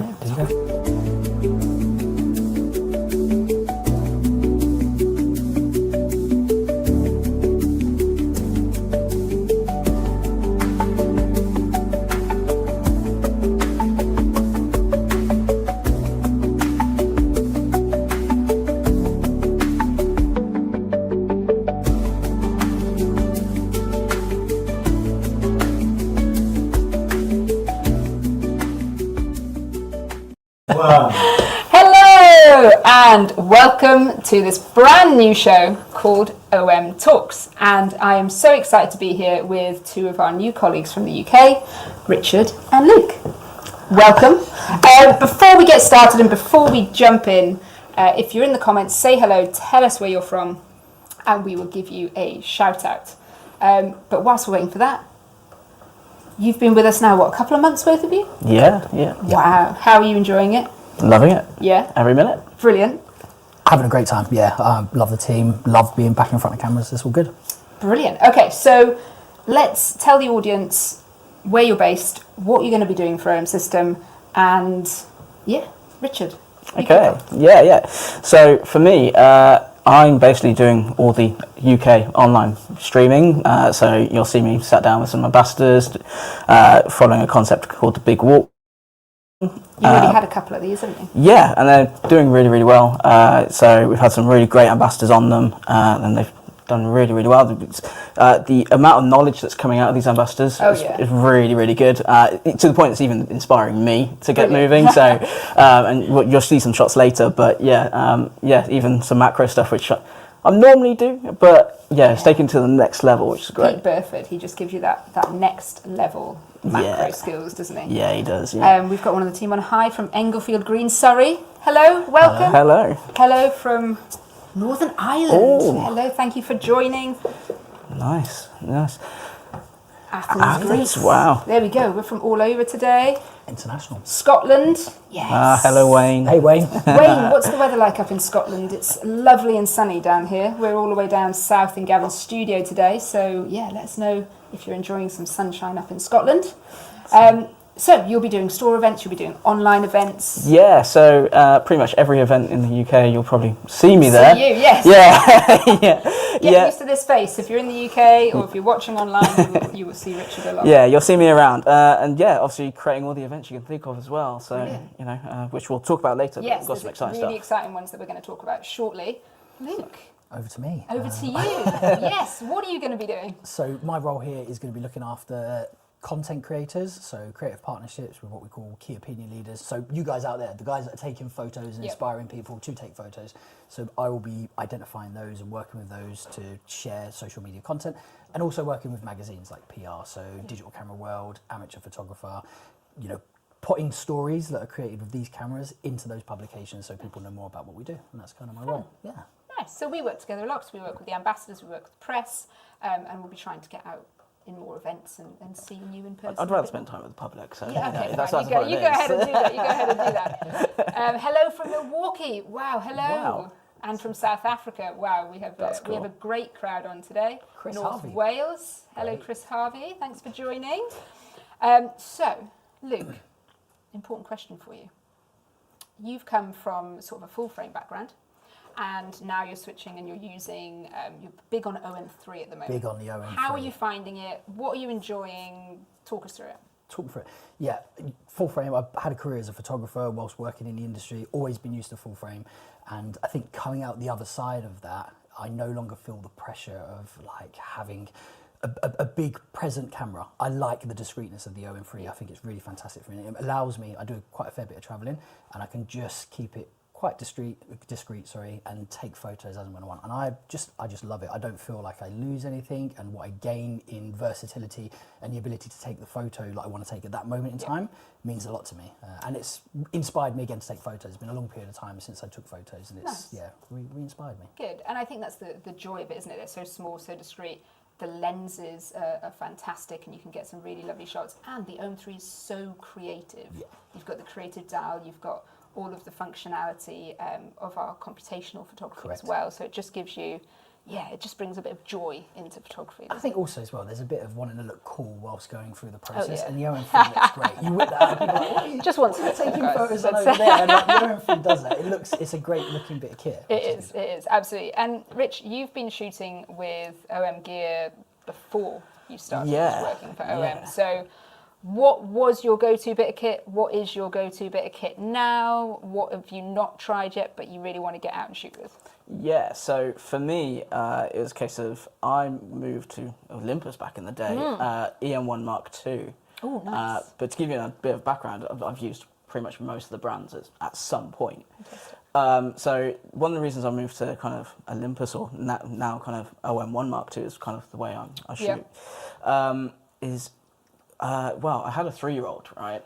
for it. There you go. Hello and welcome to this brand new show called OM Talks, and I am so excited to be here with two of our new colleagues from the UK, Richard and Luke. Welcome. Before we get started and before we jump in, if you're in the comments, say hello, tell us where you're from, and we will give you a shout out. But whilst we're waiting for that, you've been with us now, what, a couple of months, both of you? Yeah. Wow. How are you enjoying it? Loving it. Yeah. Every minute. Brilliant. Having a great time, yeah. Love the team, love being back in front of cameras, it's all good. Brilliant. Okay, so let's tell the audience where you're based, what you're going to be doing for OM System, and yeah, Richard. Okay, yeah. So for me, I'm basically doing all the UK online streaming. So you'll see me sat down with some ambassadors, following a concept called the Big Walk. You already had a couple of these, haven't you? Yeah, and they're doing really, really well. So we've had some really great ambassadors on them, and they've done really, really well. The amount of knowledge that's coming out of these ambassadors is really, really good. To the point it's even inspiring me to get moving. So, and you'll see some shots later. But even some macro stuff which I normally do, but it's taken to the next level, which is great. Pete Burford, he just gives you that next level macro skills, doesn't he? Yeah, he does. Yeah. We've got one of the team on high from Englefield Green, Surrey. Hello, welcome. Hello. Hello from Northern Ireland. Oh. Hello, thank you for joining. Nice. Athens, Greece. Wow. There we go. We're from all over today. International. Scotland. Yes. Hello, Wayne. Hey, Wayne. Wayne, what's the weather like up in Scotland? It's lovely and sunny down here. We're all the way down south in Gavin's studio today. So, let us know if you're enjoying some sunshine up in Scotland. So, you'll be doing store events, you'll be doing online events. Yeah, so pretty much every event in the UK, you'll probably see me there. See you, yes. Yeah. Get used to this face. If you're in the UK or if you're watching online, you will see Richard a lot. Yeah, you'll see me around. And obviously creating all the events you can think of as well. So, which we'll talk about later. Yes, we've got some exciting really stuff. exciting ones that we're going to talk about shortly. Luke. Over to me. Over to you. Yes, what are you going to be doing? So my role here is going to be looking after content creators, so creative partnerships with what we call key opinion leaders. So you guys out there, the guys that are taking photos and inspiring people to take photos. So I will be identifying those and working with those to share social media content, and also working with magazines like PR, so Digital Camera World, Amateur Photographer, putting stories that are created with these cameras into those publications so people know more about what we do, and that's kind of my role. Yeah. Nice. So we work together a lot. So we work with the ambassadors, we work with the press, and we'll be trying to get out in more events and seeing you in person. I'd rather spend time with the public. So okay, that's you go ahead and do that. Hello from Milwaukee. Wow, hello. Wow. And from South Africa. Wow, we have a great crowd on today. Chris North Harvey. Wales. Hello, Chris Harvey. Thanks for joining. So, Luke, important question for you. You've come from sort of a full frame background, and now you're switching and you're using, you're big on OM3 at the moment. Big on the OM3. How are you finding it? What are you enjoying? Talk us through it. Talk me through it. Yeah, full frame. I've had a career as a photographer whilst working in the industry, always been used to full frame. And I think coming out the other side of that, I no longer feel the pressure of like having a big present camera. I like the discreetness of the OM3. I think it's really fantastic for me. It allows me, I do quite a fair bit of traveling, and I can just keep it quite discreet, and take photos as and when I want. And I just love it. I don't feel like I lose anything, and what I gain in versatility and the ability to take the photo like I want to take at that moment in time means a lot to me. And it's inspired me again to take photos. It's been a long period of time since I took photos, and it's re-inspired me. Good, and I think that's the joy of it, isn't it? They're so small, so discreet. The lenses are fantastic, and you can get some really lovely shots. And the OM3 is so creative. Yeah. You've got the creative dial, you've got all of the functionality of our computational photography as well. So it just gives you it just brings a bit of joy into photography. I think also as well, there's a bit of wanting to look cool whilst going through the Oh, process, yeah. and the OM3 looks great. You whip that out, people are like, what are you Just wants what are you to taking guys. photos on over there, and like, the OM3 does that. It's a great looking bit of kit. It is, absolutely. And Rich, you've been shooting with OM gear before you started working for OM. Yeah. So what was your go-to bit of kit? What is your go-to bit of kit now? What have you not tried yet, but you really want to get out and shoot with? Yeah, so for me, it was a case of I moved to Olympus back in the day, EM1 Mark II. Oh, nice. But to give you a bit of background, I've used pretty much most of the brands at some point. So one of the reasons I moved to kind of Olympus, or now kind of OM1 Mark II is kind of the way I shoot, is well, I had a 3-year-old, right?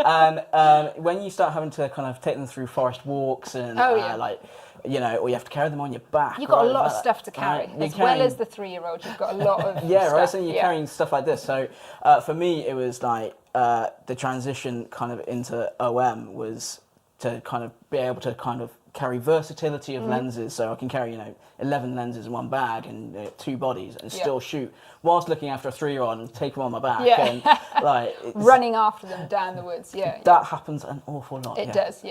And when you start having to kind of take them through forest walks and like, you know, or you have to carry them on your back. You've got a lot of stuff to carry. As well as the 3-year-old, you've got a lot of stuff. Right, so you're carrying stuff like this. So for me, it was like the transition kind of into OM was to kind of be able to kind of carry versatility of lenses, so I can carry 11 lenses in one bag and 2 bodies and still shoot whilst looking after a 3-year-old and take them on my back and like running after them down the woods. That happens an awful lot. It does.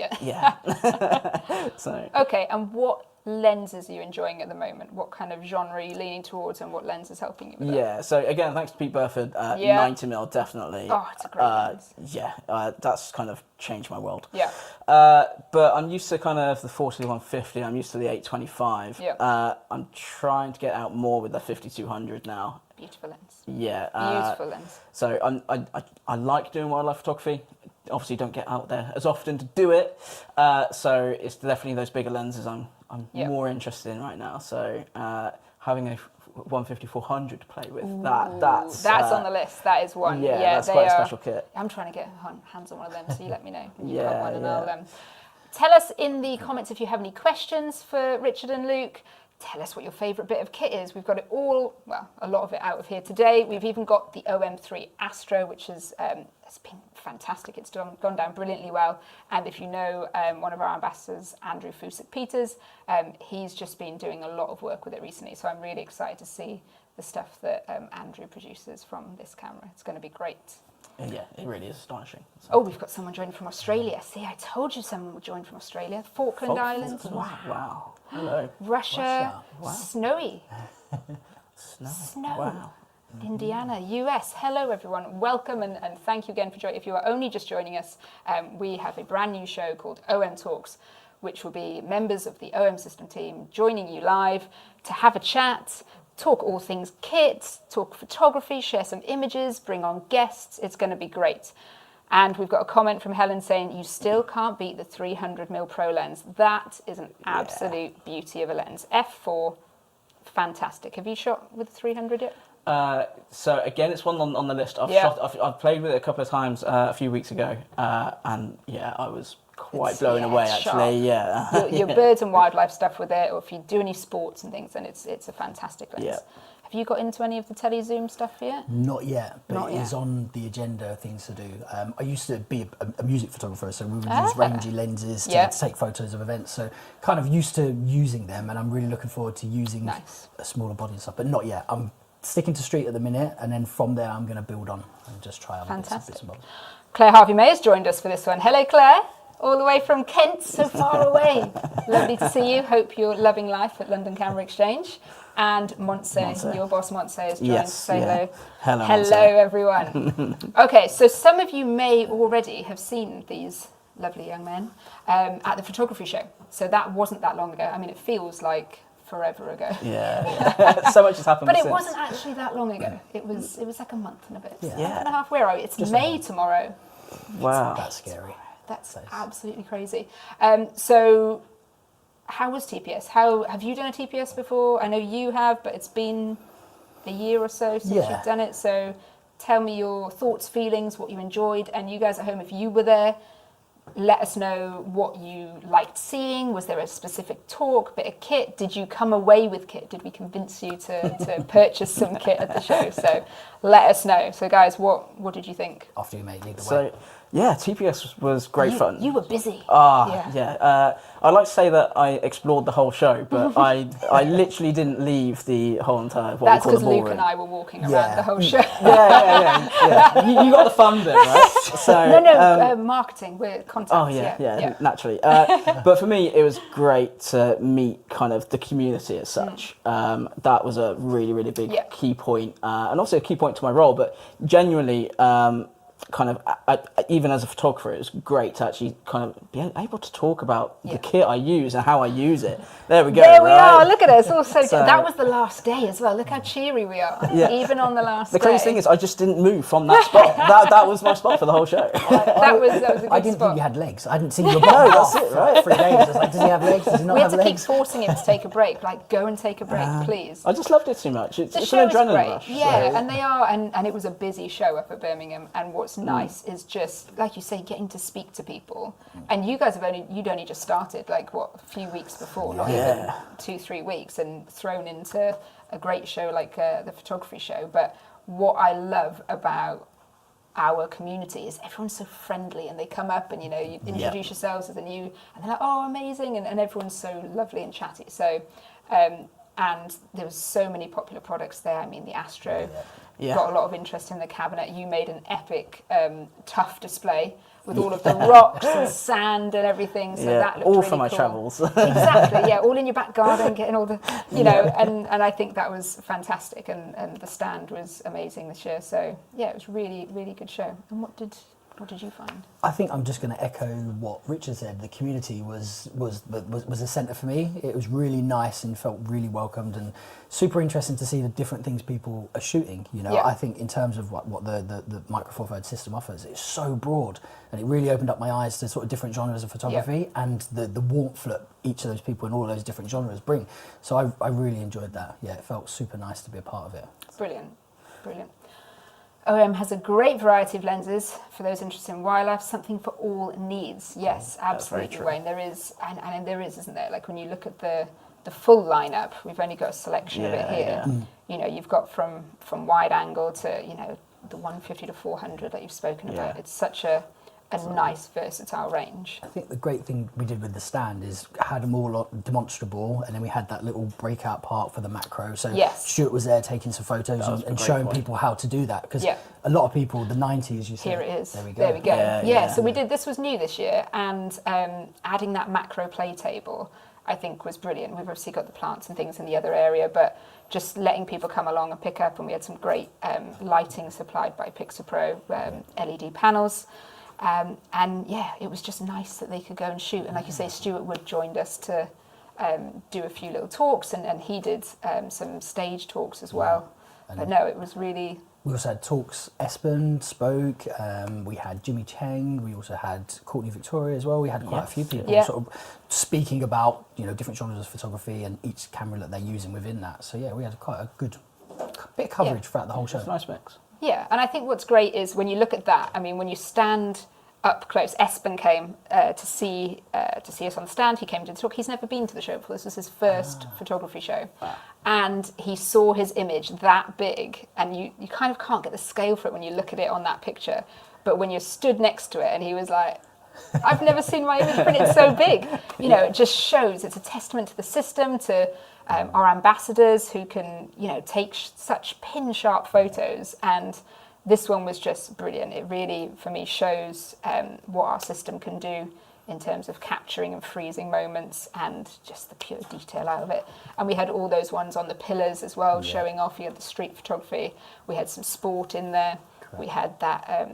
So okay, and what lenses are you enjoying at the moment? What kind of genre are you leaning towards, and what lens is helping you with that? So again, thanks to Pete Burford, 90mm definitely. Oh, it's a great lens. That's kind of changed my world. But I'm used to kind of the 40-150. I'm used to the 825. I'm trying to get out more with the 5200 now. Beautiful lens. Beautiful lens. So I like doing wildlife photography. Obviously, don't get out there as often to do it. So it's definitely those bigger lenses I'm more interested in right now. So having a 150-400 to play with, that's on the list. That is one. That's quite a special kit. I'm trying to get hands on one of them, so you let me know when you've got one, and I'll tell us in the comments if you have any questions for Richard and Luke. Tell us what your favourite bit of kit is. We've got it all, well, a lot of it out of here today. We've even got the OM3 Astro, which has it's been fantastic. It's gone down brilliantly well. And if you know one of our ambassadors, Andrew Fusick-Peters, he's just been doing a lot of work with it recently. So I'm really excited to see the stuff that Andrew produces from this camera. It's going to be great. Yeah, it really is astonishing. So. Oh, we've got someone joining from Australia. See, I told you someone would join from Australia. Falkland Islands. Wow. Hello. Russia. Wow. Snowy. Snow. Wow. Indiana, US. Hello, everyone. Welcome and thank you again for joining. If you are only just joining us, we have a brand new show called OM Talks, which will be members of the OM System team joining you live to have a chat, talk all things kit, talk photography, share some images, bring on guests. It's going to be great. And we've got a comment from Helen saying, you still can't beat the 300mm Pro lens. That is an absolute beauty of a lens. F4, fantastic. Have you shot with 300 yet? So again, it's one on the list. I've played with it a couple of times a few weeks ago, and I was quite blown away actually. Sharp. Your birds and wildlife stuff with it, or if you do any sports and things, then it's a fantastic lens. Have you got into any of the telezoom stuff yet? Not yet, but it is on the agenda of things to do. I used to be a music photographer, so we would use rangy lenses to take photos of events. So kind of used to using them, and I'm really looking forward to using a smaller body and stuff, but not yet. I'm sticking to street at the minute, and then from there I'm going to build on and just try other bits and bobs. Claire Harvey-May has joined us for this one. Hello, Claire. All the way from Kent, so far away. Lovely to see you. Hope you're loving life at London Camera Exchange. And Montse, your boss Montse has joined to say hello. Hello, everyone. Okay, so some of you may already have seen these lovely young men at the photography show. So that wasn't that long ago. I mean, it feels like forever ago. So much has happened but since. It wasn't actually that long ago. It was like a month and a bit. Yeah. Month and a half. Where are we? It's just May tomorrow. Wow. That's scary. That's absolutely crazy. So how was TPS? Have you done a TPS before? I know you have, but it's been a year or so since you've done it. So tell me your thoughts, feelings, what you enjoyed. And you guys at home, if you were there, let us know what you liked seeing. Was there a specific talk, bit of kit? Did you come away with kit? Did we convince you to purchase some kit at the show? So let us know. So guys, what did you think? After you made lead the way. Yeah, TPS was great fun. You were busy. Yeah. I like to say that I explored the whole show, but I literally didn't leave the whole entire. That's because Luke and I were walking around the whole show. Yeah. You got the fun bit, right? So no, marketing. We're contacts. Oh yeah, naturally. But for me, it was great to meet kind of the community as such. That was a really, really big key point, and also a key point to my role. But genuinely, kind of even as a photographer, it was great to actually kind of be able to talk about the kit I use and how I use it. There we go. There we are. Look at us. Also, that was the last day as well. Look how cheery we are. Even on the last day. The crazy thing is, I just didn't move from that spot. that was my spot for the whole show. that was a good I didn't spot. think you had legs. I hadn't seen your back off that's it, right? for 3 days. I was like, does he have legs? Does he not We had have to legs? keep forcing him to take a break. Like, go and take a break, please. I just loved it too much. It's The an show is adrenaline great. rush. Yeah, and they are, and it was a busy show up at Birmingham. And what's nice is just, like you say, getting to speak to people. And you guys you'd only just started, like what, a few weeks before, not even 2-3 weeks, and thrown into a great show like the photography show. But what I love about our community is everyone's so friendly, and they come up and you introduce yourselves as a new, and they're like, oh, amazing, and everyone's so lovely and chatty. So and there was so many popular products there. I mean, the Astro got a lot of interest in the cabinet. You made an epic tough display with all of the rocks and sand and everything. So that looked all really for my cool. Travels. Exactly, all in your back garden, getting all the, and I think that was fantastic, and the stand was amazing this year. So it was really, really good show. And what did you find? I think I'm just going to echo what Richard said. The community was the centre for me. It was really nice and felt really welcomed, and super interesting to see the different things people are shooting. I think in terms of what the Micro Four Thirds system offers, it's so broad, and it really opened up my eyes to sort of different genres of photography and the warmth that each of those people in all those different genres bring. So I really enjoyed that. Yeah, it felt super nice to be a part of it. Brilliant. OM has a great variety of lenses for those interested in wildlife, something for all needs. Yes, absolutely, Wayne. There is, and there is, isn't there? Like when you look at the full lineup, we've only got a selection of it here. You've got from wide angle to the 150 to 400 that you've spoken about. It's such a nice versatile range. I think the great thing we did with the stand is had them all demonstrable, and then we had that little breakout part for the macro. So Stuart was there taking some photos and showing people how to do that, because a lot of people, the 90s, you said. Here it is. There we go. So we did, this was new this year, and adding that macro play table, I think, was brilliant. We've obviously got the plants and things in the other area, but just letting people come along and pick up, and we had some great lighting supplied by Pixapro, LED panels. It was just nice that they could go and shoot. And like you say, Stuart Wood joined us to do a few little talks, and he did some stage talks as well. But no, it was really... We also had talks, Espen spoke, we had Jimmy Cheng, we also had Courtney Victoria as well. We had quite a few people sort of speaking about, different genres of photography and each camera that they're using within that. So we had quite a good bit of coverage throughout the whole show. It's a nice mix. Yeah, and I think what's great is when you look at that, I mean, when you stand up close, Espen came to see us on the stand. He came to the talk. He's never been to the show before. This was his first photography show. Wow. And he saw his image that big, and you kind of can't get the scale for it when you look at it on that picture. But when you're stood next to it, and he was like, I've never seen my image printed so big. It just shows, it's a testament to the system, to our ambassadors who can, take such pin-sharp photos. And this one was just brilliant. It really, for me, shows what our system can do in terms of capturing and freezing moments and just the pure detail out of it. And we had all those ones on the pillars as well, showing off. You had the street photography. We had some sport in there. Correct. We had that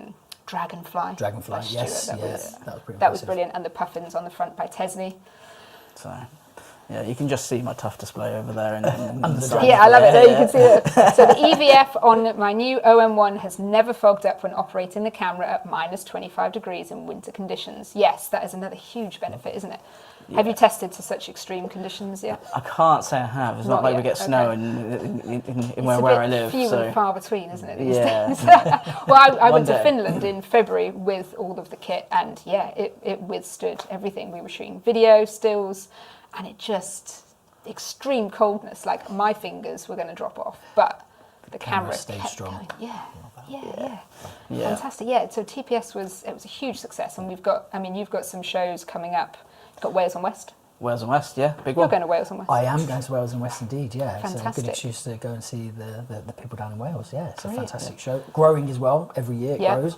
dragonfly. Yes, that was pretty that was brilliant. And the puffins on the front by Tesney. So... yeah, you can just see my tough display over there. Yeah, I love it. There you can see it. So the EVF on my new OM1 has never fogged up when operating the camera at minus 25 degrees in winter conditions. Yes, that is another huge benefit, isn't it? Yeah. Have you tested to such extreme conditions yet? I can't say I have. It's not like we get snow in where I live. It's few and far between, isn't it, these days? Well, I went to Finland in February with all of the kit, and it withstood everything. We were shooting video, stills, and it just, extreme coldness, like my fingers were going to drop off, but the camera stayed strong. going. Yeah, Yeah. Fantastic. Yeah. So TPS was a huge success, and you've got some shows coming up. You've got Wales and West. Wales and West, yeah, big You're one. going to Wales and West. I am going to Wales and West indeed, yeah. Fantastic. It's a good excuse to go and see the people down in Wales, yeah. It's Brilliant. a fantastic show. Growing as well, every year it grows.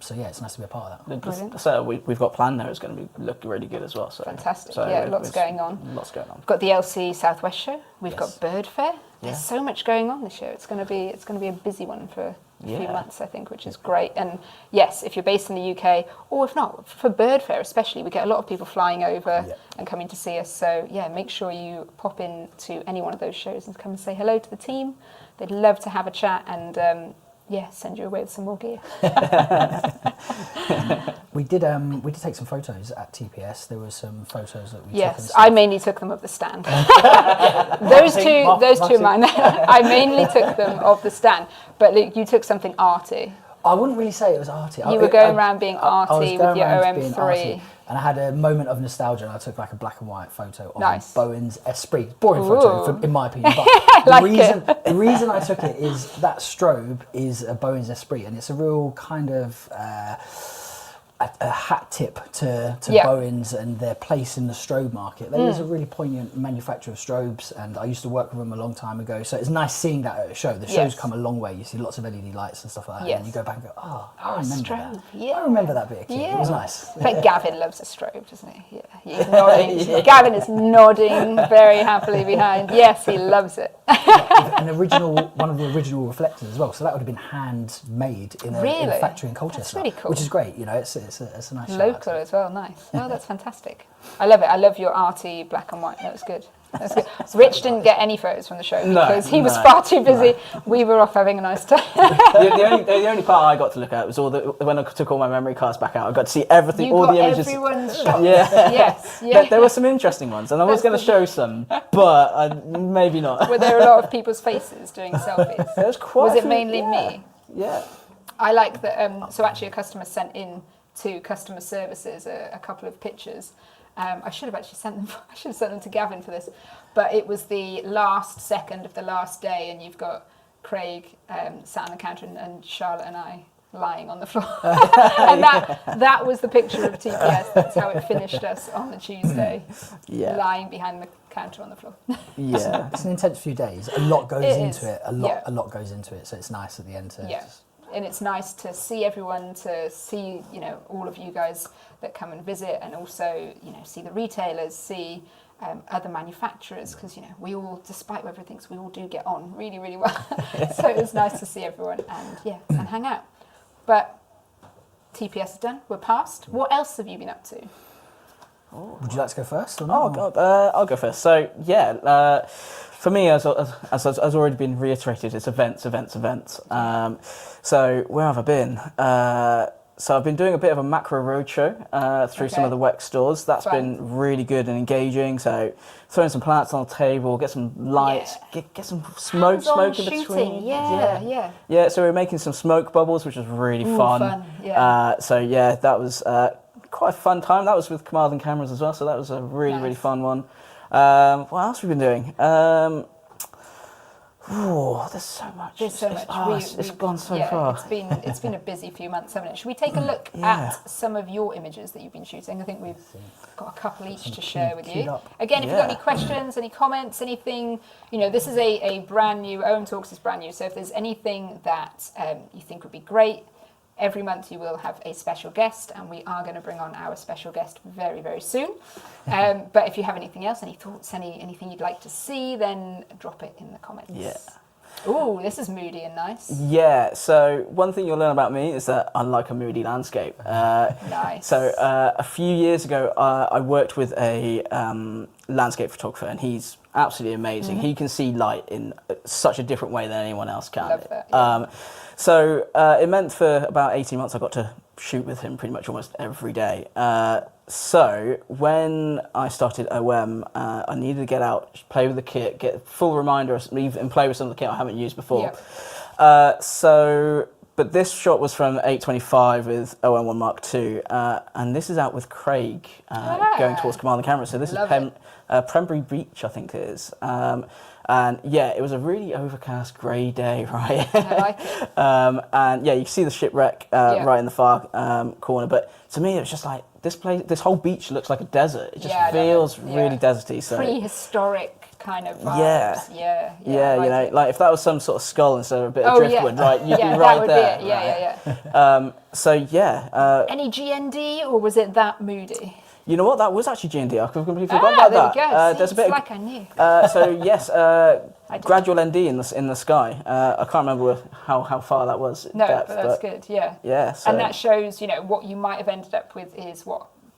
So yeah, it's nice to be a part of that. Brilliant. So we've got planned there. It's going to look really good as well. So fantastic. So Lots going on. Lots going on. We've got the LC Southwest show. We've got Bird Fair. There's so much going on this year. It's going to be a busy one for a few months, I think, which is great. And yes, if you're based in the UK, or if not, for Bird Fair especially, we get a lot of people flying over and coming to see us. So yeah, make sure you pop in to any one of those shows and come and say hello to the team. They'd love to have a chat and send you away with some more gear. We did take some photos at TPS. There were some photos that we took. Yes, I mainly took them of the stand. those two of mine. I mainly took them of the stand. But Luke, you took something arty. I wouldn't really say it was arty. You were going around being arty with your OM3. And I had a moment of nostalgia, and I took like a black and white photo of Bowen's Esprit. Boring Ooh. photo, in my opinion. But the reason I took it is that strobe is a Bowen's Esprit, and it's a real kind of a hat tip to Bowen's and their place in the strobe market. There is a really poignant manufacturer of strobes, and I used to work with them a long time ago. So it's nice seeing that at a show. The show's come a long way. You see lots of LED lights and stuff like that, and you go back and go, I remember that. Yeah. I remember that bit of kit. It was nice. But Gavin loves a strobe, doesn't he? Yeah, he's nodding. Gavin is nodding very happily behind. Yes, he loves it. One of the original reflectors as well. So that would have been handmade in a factory in Colchester. That's really cool. Which is great. It's a nice local as well. Nice. Oh, that's fantastic. I love it. I love your arty black and white. That was good. Rich didn't get any photos from the show because he was far too busy. We were off having a nice time. the only part I got to look at was when I took all my memory cards back out. I got to see everything, all the images. Everyone's shot. Yes. There were some interesting ones, and I was going to show some, but maybe not. Were there a lot of people's faces doing selfies? There was quite. Was it mainly me? Yeah. I like that. So actually, a customer sent in to customer services a couple of pictures. I should have actually sent them. I should have sent them to Gavin for this, but it was the last second of the last day, and you've got Craig sat on the counter and Charlotte and I lying on the floor, and that was the picture of TPS. That's how it finished us on the Tuesday, lying behind the counter on the floor. Yeah, it's an intense few days. A lot goes into it. A lot goes into it. So it's nice at the end to. And it's nice to see everyone, to see, all of you guys that come and visit, and also, see the retailers, see other manufacturers, because, we all, despite where everything thinks, we all do get on really, really well. So it's nice to see everyone and hang out. But TPS is done. We're past. What else have you been up to? Would you like to go first or not? I'll go first. So, for me, as already been reiterated, it's events. So where have I been? So I've been doing a bit of a macro roadshow through some of the WEX stores. That's been really good and engaging. So throwing some plants on the table, get some lights, get some smoke in between. Yeah. So we're making some smoke bubbles, which was really fun. That was quite a fun time. That was with M.Zuiko as well. So that was a really fun one. What else have we been doing? There's so much. It's gone so far. It's been a busy few months, haven't it? Should we take a look at some of your images that you've been shooting? I think we've got a couple each to share with you. Again, if you've got any questions, any comments, anything, this is a brand new, OM Talks is brand new, so if there's anything that you think would be great, every month you will have a special guest, and we are going to bring on our special guest very, very soon. But if you have anything else, any thoughts, anything you'd like to see, then drop it in the comments. Yeah. Ooh, this is moody and nice. Yeah, so one thing you'll learn about me is that I like a moody landscape. Nice. So a few years ago, I worked with a landscape photographer, and he's absolutely amazing. He can see light in such a different way than anyone else can. Love that. So it meant for about 18 months I got to shoot with him pretty much almost every day. So when I started OM, I needed to get out, play with the kit, get a full reminder, and play with some of the kit I haven't used before. So But this shot was from 825 with OM1 Mark II, and this is out with Craig going towards Command the Camera. So this is Pembury Beach, I think it is. And yeah, it was a really overcast grey day, right? I like it. And yeah, you can see the shipwreck right in the far corner. But to me, it was just like this whole beach looks like a desert. It just feels really deserty. So prehistoric kind of vibes. Yeah, like like if that was some sort of skull instead of a bit of driftwood, right? You'd be right there. Yeah. So yeah. Any GND, or was it that moody? You know what? That was actually G&D. I completely forgot about that. There you go. There's a bit like I knew. So yes, gradual ND in the sky. I can't remember how far that was. No, depth, but that's good. Yeah. Yeah. So. And that shows, what you might have ended up with is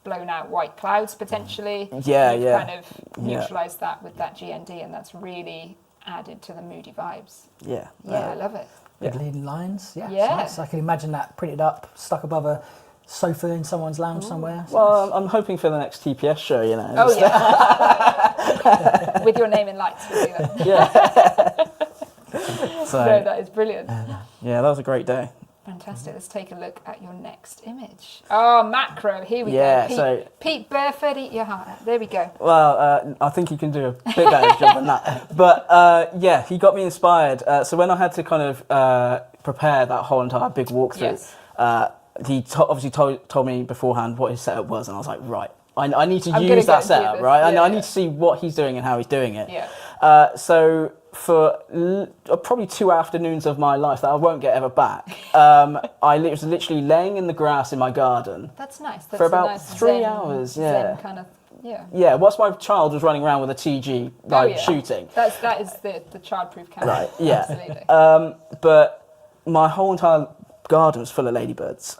blown out white clouds potentially. Yeah, You've yeah. kind of neutralised that with that GND, and that's really added to the moody vibes. Yeah. Yeah, I love it. Big leading lines. Yeah. Yeah. Nice. I can imagine that printed up, stuck above a sofa in someone's lounge somewhere. Well, I'm hoping for the next TPS show, Oh yeah. With your name in lights, we'll do that. Yeah. So, no, that is brilliant. Yeah, that was a great day. Fantastic. Let's take a look at your next image. Oh, macro. Here we go. Yeah, Pete Burford, eat your heart out. There we go. Well, I think you can do a bit better job than that. But yeah, he got me inspired. So when I had to kind of prepare that whole entire big walkthrough, he obviously told me beforehand what his setup was, and I was like, right, I need to use that setup, right? I need to see what he's doing and how he's doing it. Yeah. So for probably 2 afternoons of my life that I won't get ever back, I was literally laying in the grass in my garden. That's nice. That's for about nice 3 hours. Zen kind of. Yeah. Yeah, whilst my child was running around with a TG, shooting. That is the childproof camera. Right, yeah. Absolutely. But my whole entire garden was full of ladybirds.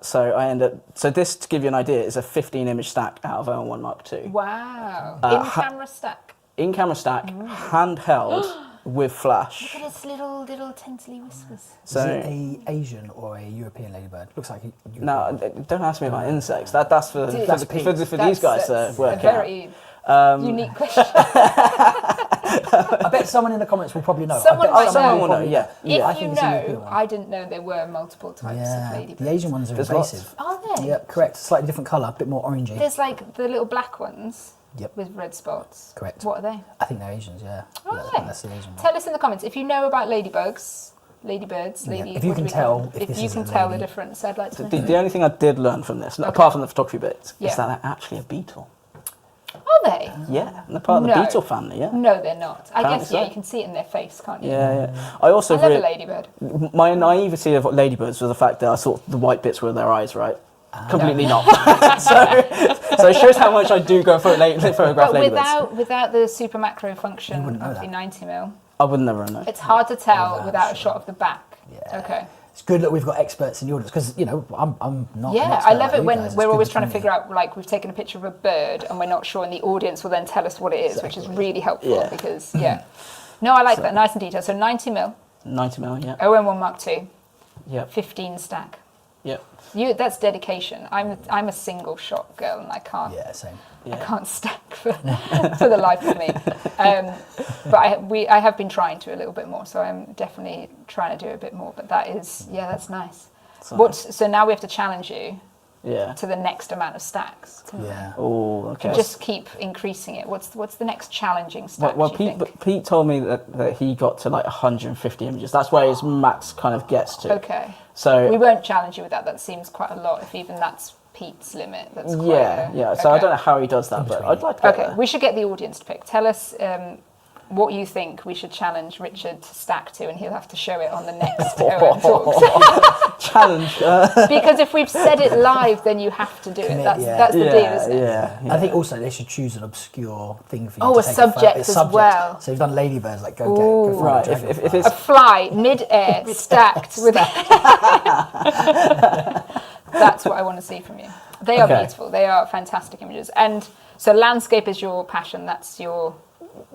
So this, to give you an idea, is a 15 image stack out of OM1 Mark II. Wow. In-camera stack. In-camera stack, handheld with flash. Look at its little tently whiskers. So, is it a Asian or a European ladybird? Looks like a European. No, don't ask me about insects. That's for these guys to work out. Very unique question. I bet someone in the comments will probably know. Someone will know. Yeah. If you know, I didn't know there were multiple types of ladybirds. The Asian ones are invasive. Are they? Yeah, correct. Slightly different colour, a bit more orangey. There's like the little black ones. Yep. With red spots. Correct. What are they? I think they're Asians, yeah. That's the Asian one. Tell us in the comments if you know about ladybirds, if you can tell the difference. I'd like to know. The only thing I did learn from this, apart from the photography bits, is that they're actually a beetle. Are they? Yeah, and they're part of the beetle family, yeah. No, they're not. I guess, so. you can see it in their face, can't you? Yeah. I love a ladybird. My naivety of ladybirds was the fact that I thought the white bits were their eyes, right? Completely not. so it shows how much I do go for photograph ladybirds. But without the super macro function of the 90mm, I would never know. It's hard to tell without a shot of the back. Yeah. Okay. It's good that we've got experts in the audience because I'm not. Yeah, I love it when we're always trying to figure out, like, we've taken a picture of a bird and we're not sure, and the audience will then tell us what it is, which is really helpful because no, I like that, nice and detailed. So 90mm. 90mm, yeah. OM1 Mark II. Yeah. 15 stack. Yep. That's dedication. I'm a single shot girl, and I can't. Yeah, same. I can't stack for the life of me. But I have been trying to a little bit more, so I'm definitely trying to do a bit more. But that's nice. So now we have to challenge you. Yeah. To the next amount of stacks. Yeah. Oh, okay. Just keep increasing it. What's the next challenging stack? Well, Pete told me that he got to like 150 images. That's where his max kind of gets to. Okay. So we won't challenge you with that. That seems quite a lot. If even that's Pete's limit, that's quite yeah. So I don't know how he does that, but I'd like to. Okay, we should get the audience to pick. Tell us what you think we should challenge Richard to stack to, and he'll have to show it on the next OM Talks. Challenge. Because if we've said it live, then you have to do it. That's the deal, isn't it? Yeah. I think also they should choose an obscure thing for you. Oh, a subject as well. So you've done ladybirds, like go for right. it. If it's a fly mid-air stacked with. That's what I want to see from you. They are beautiful. They are fantastic images. And so landscape is your passion. That's your.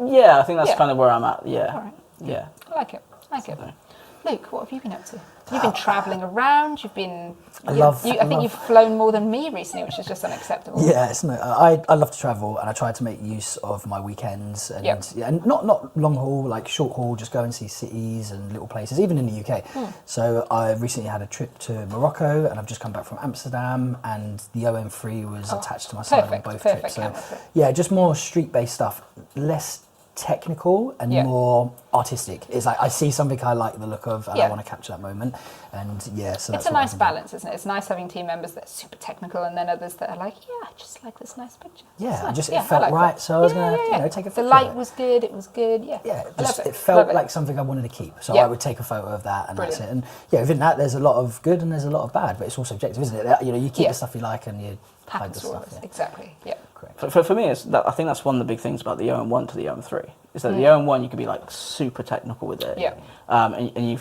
Yeah, I think that's kind of where I'm at. Yeah. All right. Yeah. I like it. Luke, what have you been up to? You've been travelling around. You've been. I think you've flown more than me recently, which is just unacceptable. Yeah, I love to travel, and I try to make use of my weekends, and and not long haul, like short haul, just go and see cities and little places, even in the UK. So I recently had a trip to Morocco, and I've just come back from Amsterdam, and the OM3 was attached to my side on both trips. So yeah, just more street-based stuff, less technical and more artistic. It's like I see something I like the look of and I want to capture that moment, and so it's a nice balance, isn't it? It's nice having team members that are super technical and then others that are like, I just like this nice picture. It felt like right, so I was gonna take a picture. The light was good, it was good. It felt like something I wanted to keep, so I would take a photo of that, and that's it. And within that there's a lot of good and there's a lot of bad, but it's all subjective, isn't it? You keep the stuff you like and you hide the stuff. Exactly. For me, I think that's one of the big things about the OM1 to the OM3 is that the OM1 you can be like super technical with it, and you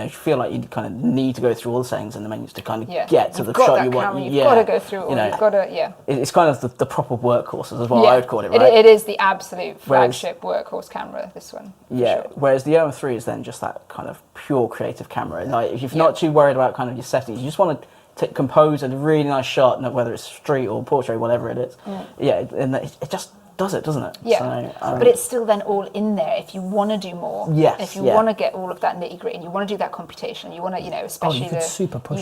feel like you kind of need to go through all the settings and the menus to kind of get to the shot you want. You've got to go through all. You've got to, It's kind of the proper workhorses as well. I would call it, right? It is the absolute flagship workhorse camera. This one. Yeah. Sure. Whereas the OM3 is then just that kind of pure creative camera. Like if you're not too worried about kind of your settings, you just want to compose a really nice shot, whether it's street or portrait, whatever it is. And it just does it, doesn't it? Yeah. So, but it's still then all in there if you want to do more. Yes. If you want to get all of that nitty gritty and you want to do that computation, you want to, especially you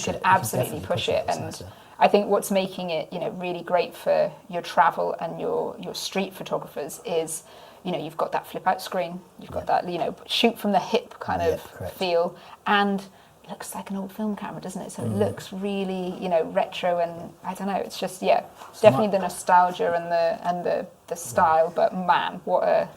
could absolutely push it. And I think what's making it, really great for your travel and your street photographers is, you've got that flip out screen, you've got that, shoot from the hip kind of feel, and it looks like an old film camera, doesn't it? So it looks really, retro, and I don't know. It's just, definitely the nostalgia and the style. But man, what a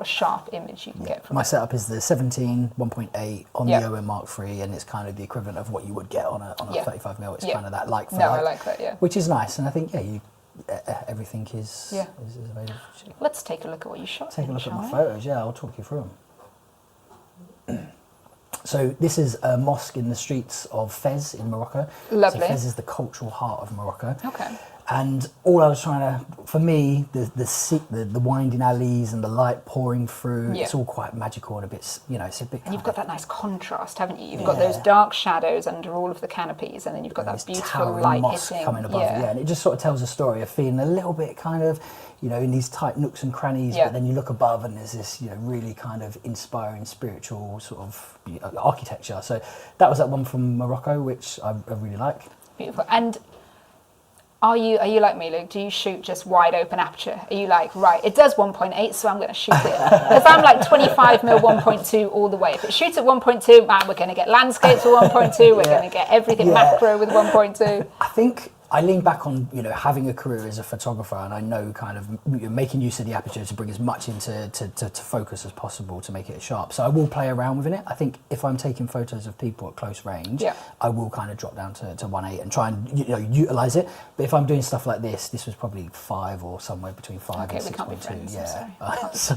sharp image you can get from my it. setup is the 17 1.8 on the OM Mark III, and it's kind of the equivalent of what you would get on a 35mm. It's kind of that like for I like that. Which is nice, and I think everything is available. Let's take a look at what you shot. Take a look at my photos. Yeah, I'll talk you through them. So this is a mosque in the streets of Fez in Morocco. Lovely. So Fez is the cultural heart of Morocco. Okay. And all I was trying to, for me, the winding alleys and the light pouring through, it's all quite magical and a bit, it's a bit. And you've got that nice contrast, haven't you? You've got those dark shadows under all of the canopies, and then you've got that beautiful light hitting coming above. And it just sort of tells a story of feeling a little bit kind of, in these tight nooks and crannies, but then you look above and there's this, really kind of inspiring spiritual sort of architecture. So that was that one from Morocco, which I really like. Beautiful. And are you like me, Luke? Do you shoot just wide open aperture? Are you like, right, it does 1.8, so I'm going to shoot it? Because I'm like 25mm 1.2 all the way. If it shoots at 1.2, man, we're going to get landscapes with 1.2, we're going to get everything macro with 1.2. I think I lean back on, having a career as a photographer, and I know kind of making use of the aperture to bring as much into to focus as possible to make it sharp. So I will play around within it. I think if I'm taking photos of people at close range, I will kind of drop down to 1.8 and try and utilize it. But if I'm doing stuff like this was probably 5 or somewhere between 5 and 6.2. So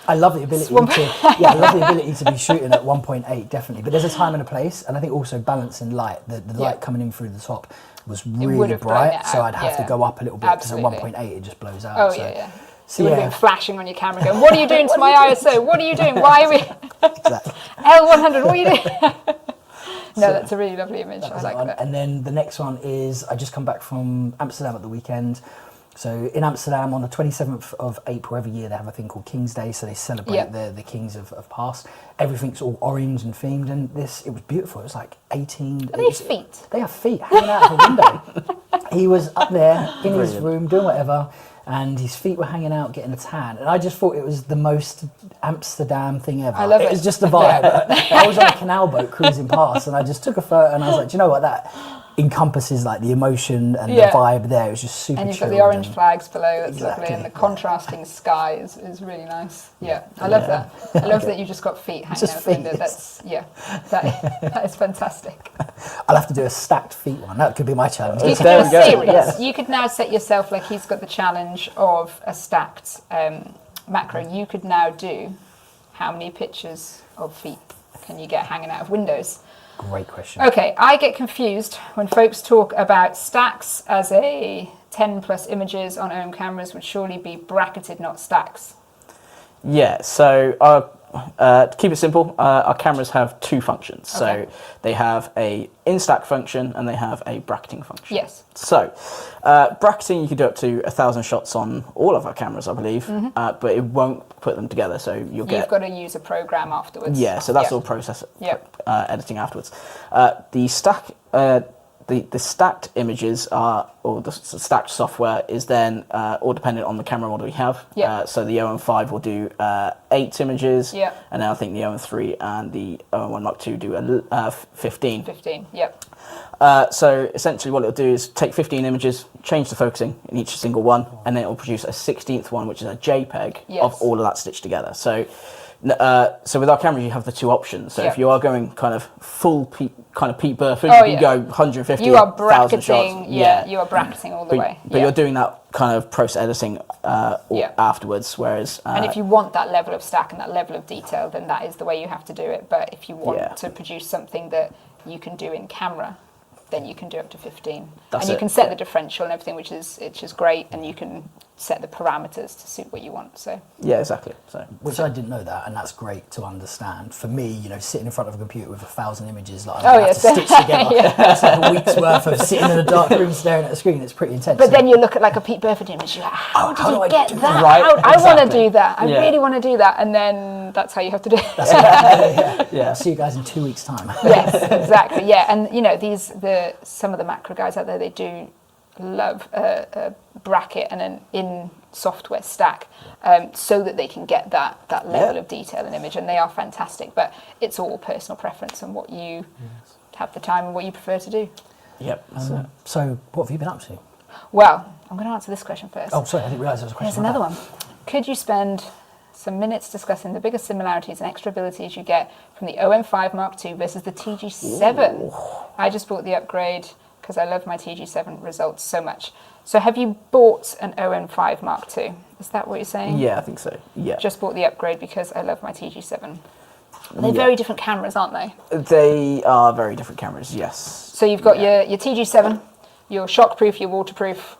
I love the ability to be shooting at 1.8, definitely. But there's a time and a place, and I think also balancing light. The light coming in through the top was really bright, so I'd have to go up a little bit because at 1.8 it just blows out. So you would have been flashing on your camera going, what are you doing to my ISO? What are you doing? Why are we... Exactly. L100, what are you doing? That's a really lovely image. I like that. And then the next one is, I just come back from Amsterdam at the weekend. So in Amsterdam on the 27th of April every year they have a thing called King's Day, so they celebrate the kings of past. Everything's all orange and themed, and it was beautiful. It was like 18... Are they feet? They have feet hanging out of the window. He was up there in his room doing whatever, and his feet were hanging out getting a tan, and I just thought it was the most Amsterdam thing ever. I love it. It was just the vibe. I was on a canal boat cruising past, and I just took a photo, and I was like, do you know what, that encompasses like the emotion and the vibe there. It was just super. And you've got the orange flags below. That's lovely, and the contrasting sky is really nice. Yeah, I love that. I love that you just got feet hanging out the window. That's that is fantastic. I'll have to do a stacked feet one. That could be my challenge. You could do a series. Yeah. You could now set yourself, like he's got the challenge of a stacked macro. You could now do how many pictures of feet can you get hanging out of windows? Great question. Okay, I get confused when folks talk about stacks as a 10 plus images on OM cameras would surely be bracketed, not stacks. Yeah, so To keep it simple, our cameras have two functions. So they have a in-stack function and they have a bracketing function. Yes. So bracketing, you can do up to 1,000 shots on all of our cameras, I believe, but it won't put them together. So you've got to use a program afterwards. Yeah, so that's all process editing afterwards. The stacked images or the stacked software is then all dependent on the camera model you have. So the OM5 will do 8 images, and then I think the OM3 and the OM1 Mark II do 15. 15, yep. So essentially what it'll do is take 15 images, change the focusing in each single one, and then it'll produce a 16th one, which is a JPEG of all of that stitched together. So with our cameras, you have the two options. So if you are going kind of full peak Burford, you can go 150. You are bracketing. Shots. You are bracketing all the way. But you're doing that kind of process editing afterwards. Whereas, and if you want that level of stack and that level of detail, then that is the way you have to do it. But if you want to produce something that you can do in camera, then you can do up to 15. And you can set the differential and everything, which is great, and you can set the parameters to suit what you want. So exactly. Which I didn't know that, and that's great to understand. For me, sitting in front of a computer with 1,000 images, like I have to stitch together. It's like a week's worth of sitting in a dark room staring at a screen. It's pretty intense. But then you look at like a Pete Burford image, you're like, how did you get that? Right, I want to do that. I really want to do that, and then that's how you have to do it. I'll see you guys in 2 weeks' time. Yes, exactly. Yeah, and some of the macro guys out there, they do love a bracket and an in software stack, so that they can get that level of detail in image, and they are fantastic. But it's all personal preference and what you have the time and what you prefer to do. Yep. So what have you been up to? Well, I'm going to answer this question first. Oh, sorry, I didn't realise there was a question. There's another one. Could you spend some minutes discussing the biggest similarities and extra abilities you get from the OM5 Mark II versus the TG7? Ooh. I just bought the upgrade because I love my TG7 results so much. So have you bought an OM5 Mark II? Is that what you're saying? Yeah, I think so. Yeah. Just bought the upgrade because I love my TG7. They're very different cameras, aren't they? They are very different cameras, yes. So you've got your TG7, your shockproof, your waterproof,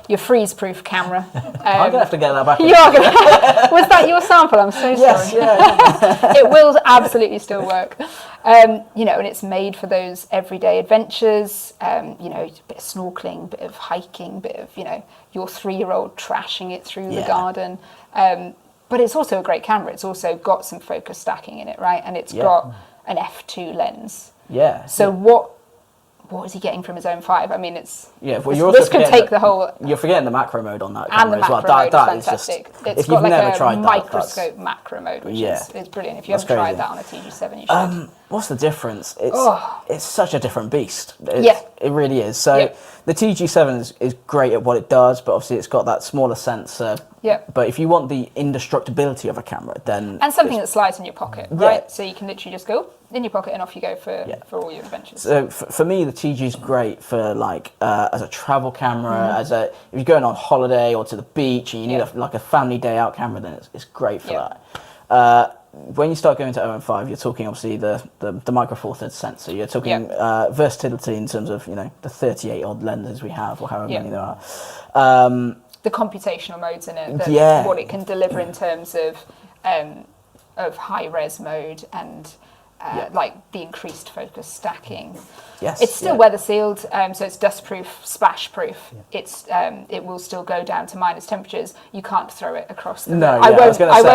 your freeze-proof camera. I'm gonna have to get that back. You are gonna. Was that your sample? I'm so sorry. Yes, yeah. It will absolutely still work. And it's made for those everyday adventures. A bit of snorkeling, bit of hiking, bit of your 3-year-old trashing it through the garden. But it's also a great camera. It's also got some focus stacking in it, right? And it's got an f2 lens. Yeah. So what is he getting from his own 5? I mean, it's this could take the whole. You're forgetting the macro mode on that camera and the macro as well. mode That is fantastic. Just, it's got like a microscope macro mode, which is brilliant. If you haven't tried that on a TG7, you should. What's the difference? It's such a different beast. It really is. So the TG7 is great at what it does, but obviously it's got that smaller sensor. Yeah. But if you want the indestructibility of a camera, then and something that slides in your pocket, right? So you can literally just go in your pocket and off you go for all your adventures. So for me, the TG is great for as a travel camera, if you're going on holiday or to the beach and you need a family day out camera, then it's great for that. When you start going to OM5, you're talking obviously the Micro Four Thirds sensor. You're talking versatility in terms of the 38 odd lenses we have, or however many there are. The computational modes in it, what it can deliver in terms of high res mode and like the increased focus stacking. Yes, it's still weather sealed, so it's dust proof, splash proof. It's it will still go down to minus temperatures. You can't throw it across the. No, I won't do that. No,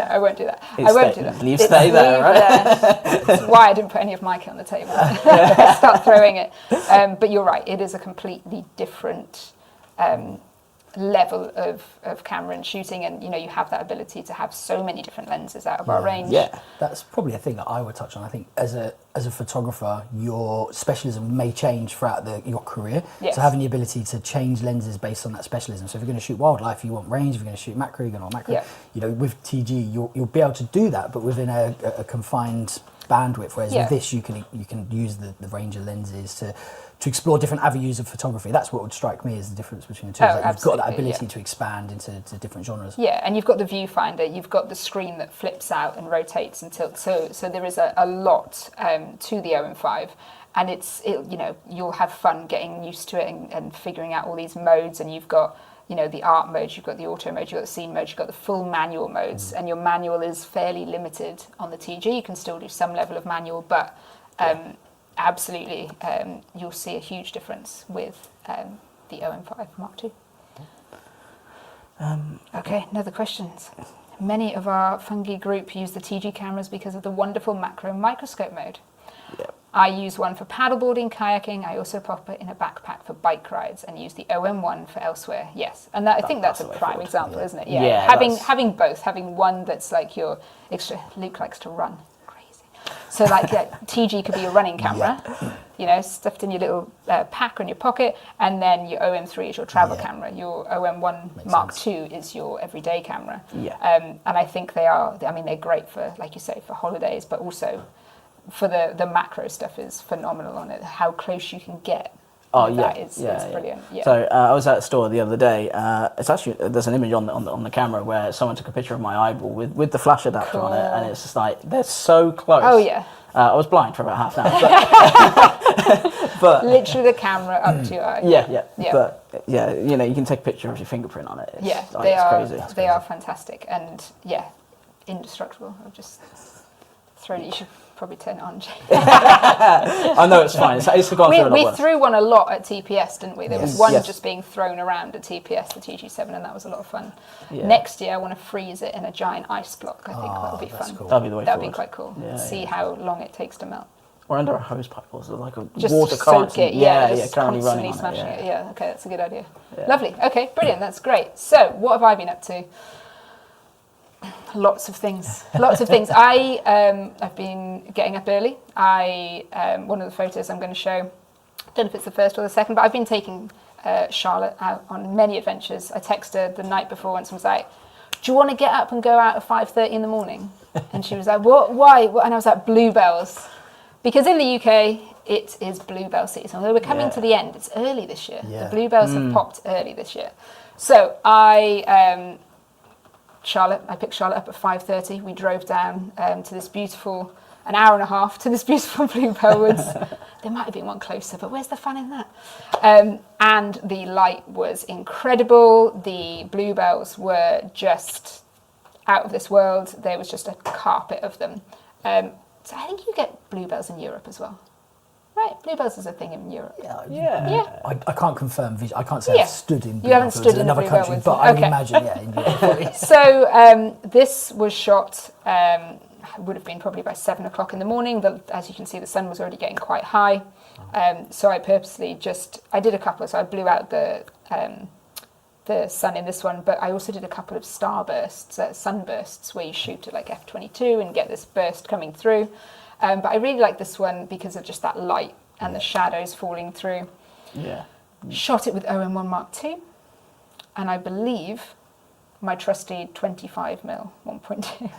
I won't do that. I won't do that. Stay there, right? That's why I didn't put any of my kit on the table. Start throwing it. But you're right. It is a completely different level of camera and shooting, and you have that ability to have so many different lenses out of our range. That's probably a thing that I would touch on. I think as a photographer, your specialism may change throughout your career. So having the ability to change lenses based on that specialism. So if you're going to shoot wildlife, you want range. If you're going to shoot macro, you're going to want macro. With TG, you'll be able to do that, but within a confined bandwidth. Whereas with this, you can use the range of lenses to explore different avenues of photography. That's what would strike me as the difference between the two. You've got that ability to expand into different genres. Yeah, and you've got the viewfinder, you've got the screen that flips out and rotates and tilts. So there is a lot to the OM5, and you'll have fun getting used to it and figuring out all these modes. And you've got the art modes, you've got the auto mode, you've got the scene mode, you've got the full manual modes, and your manual is fairly limited on the TG. You can still do some level of manual, but absolutely you'll see a huge difference with the OM5 Mark II. Okay, another questions. Many of our fungi group use the TG cameras because of the wonderful macro microscope mode. Yep. I use one for paddleboarding, kayaking. I also pop it in a backpack for bike rides and use the OM1 for elsewhere. Yes, and I think that's a prime example, isn't it? Yeah. Having both, having one that's like your extra. Luke likes to run, crazy. So like TG could be your running camera, stuffed in your little pack or in your pocket, and then your OM3 is your travel camera. Your OM1 Mark II is your everyday camera. Yeah. And I think they're great for, like you say, for holidays, but also for the macro stuff is phenomenal on it. How close you can get. That is brilliant. Yeah. So I was at a store the other day. It's actually, there's an image on the camera where someone took a picture of my eyeball with the flash adapter on it, and it's just like they're so close. Oh yeah. I was blind for about half an hour, but literally the camera up to your eye. Yeah. But you can take a picture of your fingerprint on it. It's crazy. They are fantastic, and indestructible. I've just thrown it. You should probably turn it on. I know it's fine. It's gone through a lot we worse. threw one a lot at TPS, didn't we? There was one just being thrown around at TPS, the TG7, and that was a lot of fun. Yeah. Next year, I want to freeze it in a giant ice block. I think that'll be fun. Cool. That'll be the way That'll forward. be quite cool. See how long it takes to melt. Or under a hose pipe, or like a just water current. Soak it, Just currently running smashing on it. Yeah, okay, that's a good idea. Yeah. Lovely. Okay, brilliant. That's great. So, what have I been up to? Lots of things. I've been getting up early. One of the photos I'm going to show, I don't know if it's the first or the second, but I've been taking Charlotte out on many adventures. I texted her the night before once and was like, do you want to get up and go out at 5:30 in the morning? And she was like, what? Why? And I was like, bluebells. Because in the UK, it is bluebell season. Although we're coming to the end, it's early this year. Yeah. The bluebells have popped early this year. So I picked Charlotte up at 5:30. We drove down to this beautiful, an hour and a half to this beautiful bluebell woods. There might have been one closer, but where's the fun in that? And the light was incredible. The bluebells were just out of this world. There was just a carpet of them. So I think you get bluebells in Europe as well. Right, bluebells is a thing in Europe. Yeah. I can't confirm. I can't say I've stood in. You haven't stood in another country, but I would imagine, in Europe. So this was shot. Would have been probably by 7 o'clock in the morning. As you can see, the sun was already getting quite high. So I purposely I did a couple. So I blew out the sun in this one, but I also did a couple of starbursts, sunbursts, where you shoot at like f/22 and get this burst coming through. But I really like this one because of just that light and the shadows falling through. Yeah. Shot it with OM1 Mark II, and I believe my trusty 25mm 1.2.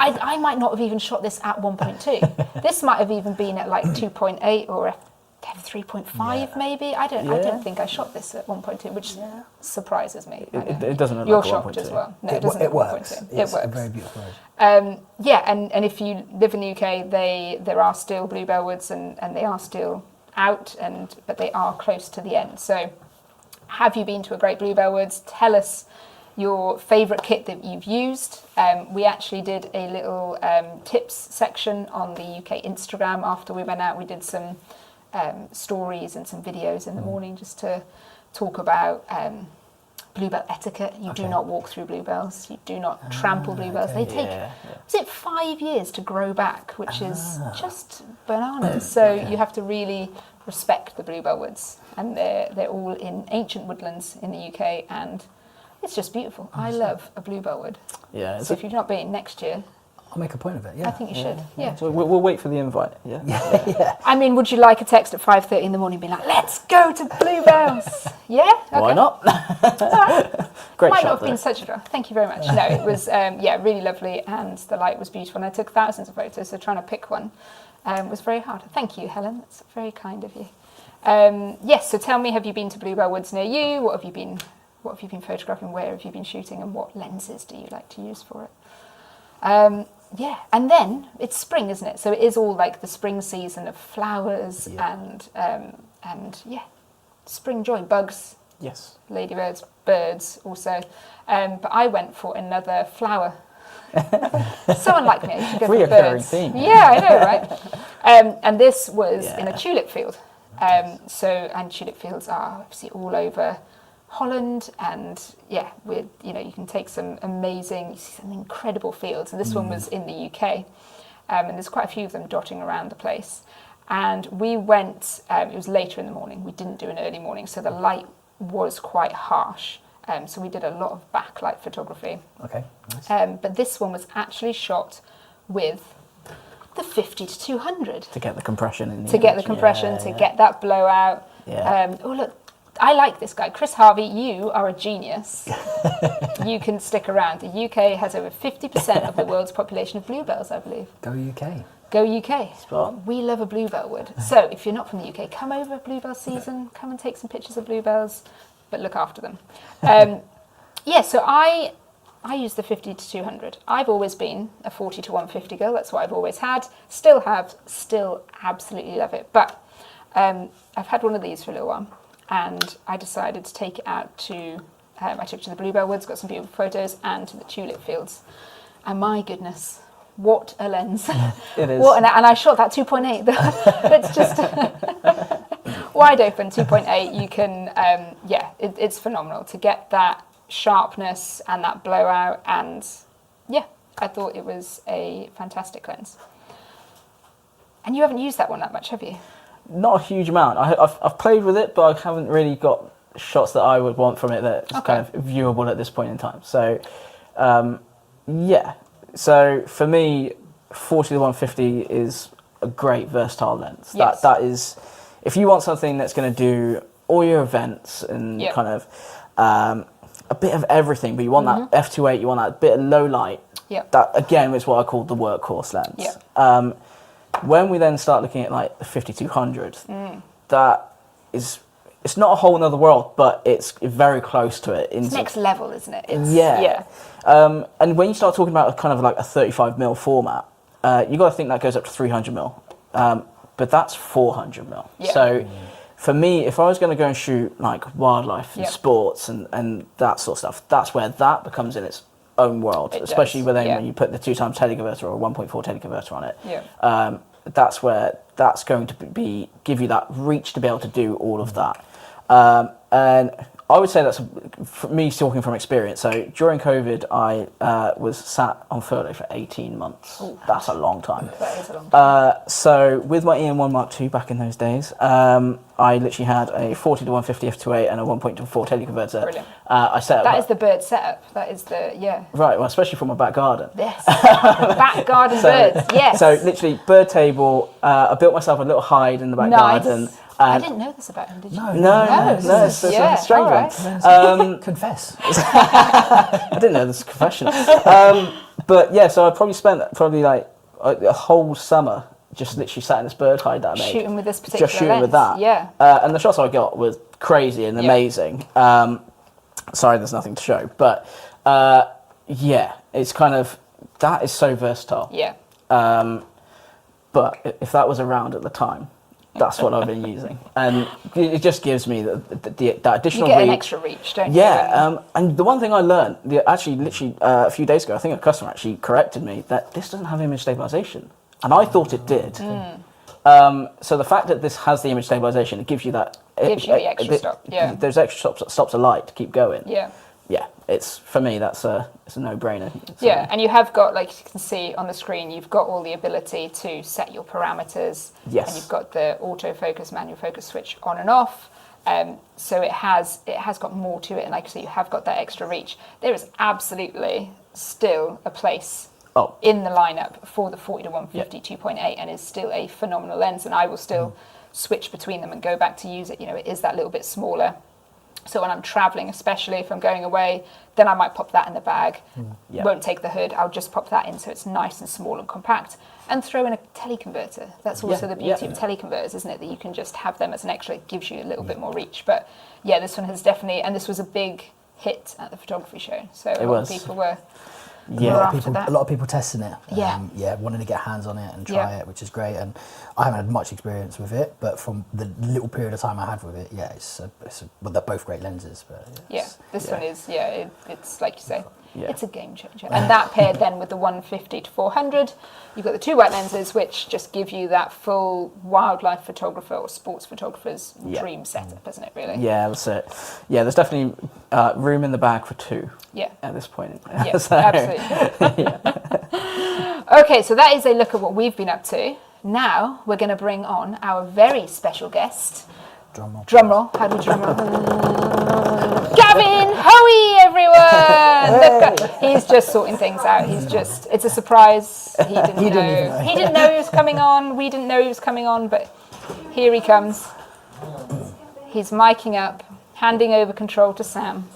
I might not have even shot this at 1.2. This might have even been at like 2.8 or f3.5 maybe. I don't think I shot this at 1.2, which surprises me. It doesn't look You're like shocked 1.2. as well. No, it doesn't. It works. 1.2. It's It works. a very beautiful road. And if you live in the UK, there are still bluebell woods and they are still out, but they are close to the end. So have you been to a great bluebell woods? Tell us your favourite kit that you've used. We actually did a little tips section on the UK Instagram after we went out. We did some stories and some videos in the morning just to talk about bluebell etiquette. You do not walk through bluebells. You do not trample bluebells. They take, was it 5 years to grow back, which is just bananas. So you have to really respect the bluebell woods, and they're all in ancient woodlands in the UK, and it's just beautiful. I love a bluebell wood. Yeah. So if you've not been next year, I'll make a point of it. Yeah, I think you should. Yeah. So we'll wait for the invite. Yeah. I mean, would you like a text at 5:30 in the morning, being like, "Let's go to bluebells"? Yeah. Okay. Why not? Great Might shot not have there. been such a draw. Thank you very much. No, it was really lovely, and the light was beautiful. And I took thousands of photos, so trying to pick one was very hard. Thank you, Helen. That's very kind of you. Yes. So tell me, have you been to bluebell woods near you? What have you been photographing? Where have you been shooting? And what lenses do you like to use for it? And then it's spring, isn't it? So it is all like the spring season of flowers and spring joy, bugs Yes. Ladybirds, birds also. But I went for another flower. So unlike me, I should go for Reoccurring birds. theme. Yeah, I know, right? And this was in a tulip field. And tulip fields are obviously all over Holland, and you can take some amazing, you see some incredible fields. And this one was in the UK, and there's quite a few of them dotting around the place. And we went. It was later in the morning. We didn't do an early morning, so the light was quite harsh. So we did a lot of backlight photography. Okay. Nice. But this one was actually shot with the 50 to 200. To get the compression in the To get the compression, to get that blowout. Yeah. Oh, look, I like this guy. Chris Harvey, you are a genius. You can stick around. The UK has over 50% of the world's population of bluebells, I believe. Go UK. Go UK. Spot on. We love a bluebell wood. So if you're not from the UK, come over bluebell season. Come and take some pictures of bluebells, but look after them. So I use the 50 to 200. I've always been a 40 to 150 girl. That's what I've always had. Still have. Still absolutely love it. But I've had one of these for a little while, and I decided to take it out to. I took it to the bluebell woods, got some beautiful photos, and to the tulip fields. And my goodness, what a lens! It is. And I shot that 2.8. It's just wide open 2.8. You can, it's phenomenal to get that sharpness and that blowout. And I thought it was a fantastic lens. And you haven't used that one that much, have you? Not a huge amount. I've played with it, but I haven't really got shots that I would want from it that's kind of viewable at this point in time. So, So for me, 40 to 150 is a great versatile lens. Yes. That is, if you want something that's going to do all your events and kind of a bit of everything, but you want that f2.8, you want that bit of low light. Yep. That again is what I call the workhorse lens. When we then start looking at like the 5200, that is, it's not a whole nother world, but it's very close to it. It's next level, isn't it? And when you start talking about kind of like a 35mm format, you got to think that goes up to 300mm, but that's 400mm. Yeah. So for me, if I was going to go and shoot like wildlife and sports and that sort of stuff, that's where that becomes in its own world, especially when you put the 2x teleconverter or 1.4 teleconverter on it. That's where that's going to give you that reach to be able to do all of that. And I would say that's for me talking from experience. So during COVID, I was sat on furlough for 18 months. Ooh. That's a long time. That is a long time. So with my EM1 Mark II back in those days, I literally had a 40 to 150 f2.8 and a 1.4 teleconverter. Brilliant. I set up. That is the bird setup. That is the Right. Well, especially from my back garden. Yes. Back garden birds. Yes. So literally bird table. I built myself a little hide in the back garden. I didn't know this about him, did you? No, it's a strange one. Confess. I didn't know this confession. But yeah, so I probably spent like a whole summer just literally sat in this bird hide that I made. Shooting with this particular Just shooting lens. with that. Yeah. And the shots I got were crazy and amazing. Sorry, there's nothing to show. But it's kind of, that is so versatile. Yeah. But if that was around at the time, that's what I've been using, and it just gives me that additional. You get reach. an extra reach, don't you? Yeah, and the one thing I learned, literally a few days ago, I think a customer actually corrected me that this doesn't have image stabilization, and I thought it did. So the fact that this has the image stabilization, it gives you that. Gives you the extra stop. Yeah. There's extra stops a light to keep going. Yeah. Yeah, it's for me. It's a no-brainer. And you have got, like you can see on the screen, you've got all the ability to set your parameters. Yes. And you've got the autofocus, manual focus switch on and off. So it has got more to it, and like I say, you have got that extra reach. There is absolutely still a place in the lineup for the 40 to 150 2.8, and is still a phenomenal lens. And I will still switch between them and go back to use it. You know, it is that little bit smaller. So when I'm traveling, especially if I'm going away, then I might pop that in the bag. Won't take the hood. I'll just pop that in so it's nice and small and compact. And throw in a teleconverter. That's also the beauty of teleconverters, isn't it? That you can just have them as an extra. It gives you a little bit more reach. But yeah, this one has definitely, and this was a big hit at the photography show. So a lot of people were Yeah. A lot of people testing it. Yeah. Wanting to get hands on it and try it, which is great. And I haven't had much experience with it, but from the little period of time I had with it, well, they're both great lenses. But this one is it's like you say. Yeah. It's a game changer. And that paired then with the 150 to 400, you've got the 2 white lenses, which just give you that full wildlife photographer or sports photographer's dream setup, isn't it, really? Yeah, that's it. Yeah, there's definitely room in the bag for 2 at this point. Yeah, absolutely. Okay, so that is a look at what we've been up to. Now we're going to bring on our very special guest. Drum roll. How do we drum roll? Gavin Hoey, everyone! Look, he's just sorting things out. It's a surprise. He didn't know. He didn't know he was coming on. We didn't know he was coming on, but here he comes. He's miking up, handing over control to Sam.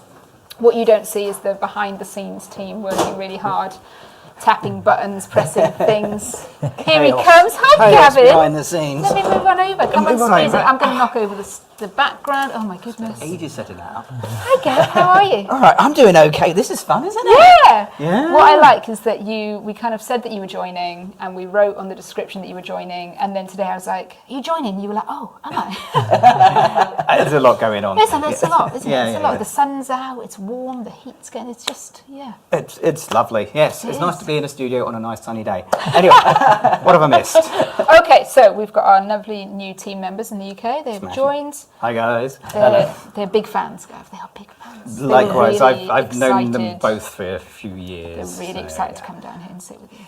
What you don't see is the behind the scenes team working really hard, tapping buttons, pressing things. Here he comes. Hi, Gavin. Behind the scenes. Let me move on over. Come on, squeeze it. I'm going to knock over the background. Oh my goodness. Ages setting that up. Hi, Gav. How are you? All right, I'm doing okay. This is fun, isn't it? Yeah. What I like is that we kind of said that you were joining, and we wrote on the description that you were joining, and then today I was like, "Are you joining?" You were like, "Oh, am I?" There's a lot going on. There's a lot, isn't it? Yeah, There's a lot. The sun's out. It's warm. The heat's getting. It's just It's lovely. Yes, it's nice to be in a studio on a nice sunny day. Anyway, what have I missed? Okay, so we've got our lovely new team members in the UK. They've joined. Hi guys. They're big fans, Gav. They are big fans. Likewise, really I've known them excited. both for a few years. They're really excited to come down here and sit with you.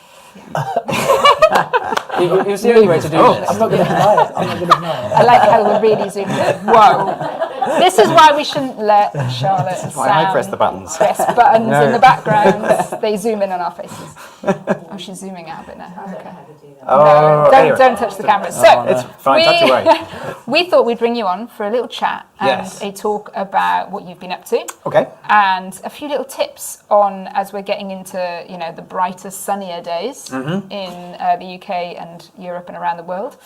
It was the only way to do this. I'm not going to deny it. I like how we're really zooming in. Whoa. This is why we shouldn't let Charlotte and Why I Sam press the buttons. press buttons in the background. They zoom in on our faces. Oh, she's zooming out a bit now. Okay. Oh, No, anyway. don't touch the camera. So, It's fine, touch away. we thought we'd bring you on for a little chat and Yes. a talk about what you've been up to. Okay. And a few little tips on as we're getting into the brighter, sunnier days in the UK and Europe and around the world.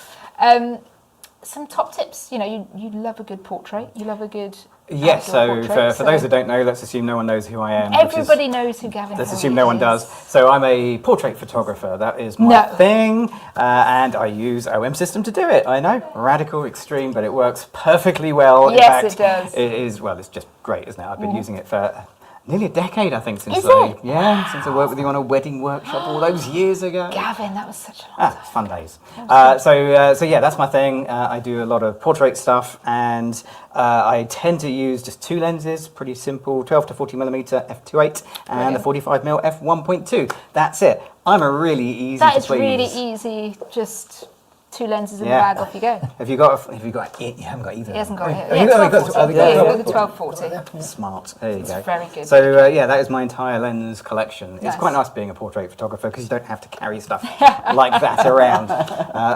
Some top tips. You love a good portrait. You love a good Yes, so outdoor portrait, for those that don't know, let's assume no one knows who I am. everybody knows who Gavin Let's Hoey assume no one is. does. So I'm a portrait photographer. That is my thing, and I use OM System to do it. I know, radical, extreme, but it works perfectly well. Yes, In fact, it does. It is. Well, it's just great, isn't it? I've been using it for nearly a decade, I think, since Is it? since I worked with you on a wedding workshop all those years ago. Gavin, that was such a long time. Fun days. So yeah, that's my thing. I do a lot of portrait stuff, and I tend to use just 2 lenses, pretty simple, 12 to 40 millimeter f2.8 and the 45mm f1.2. That's it. I'm a really easy That to is please. really easy. Just 2 lenses in the bag, off you go. Have you got it? You haven't got either. He hasn't got it. Oh, you got 1240. it. Yeah, the 1240. Smart. There you go. Very good. So yeah, that is my entire lens collection. It's Nice. quite nice being a portrait photographer because you don't have to carry stuff like that around,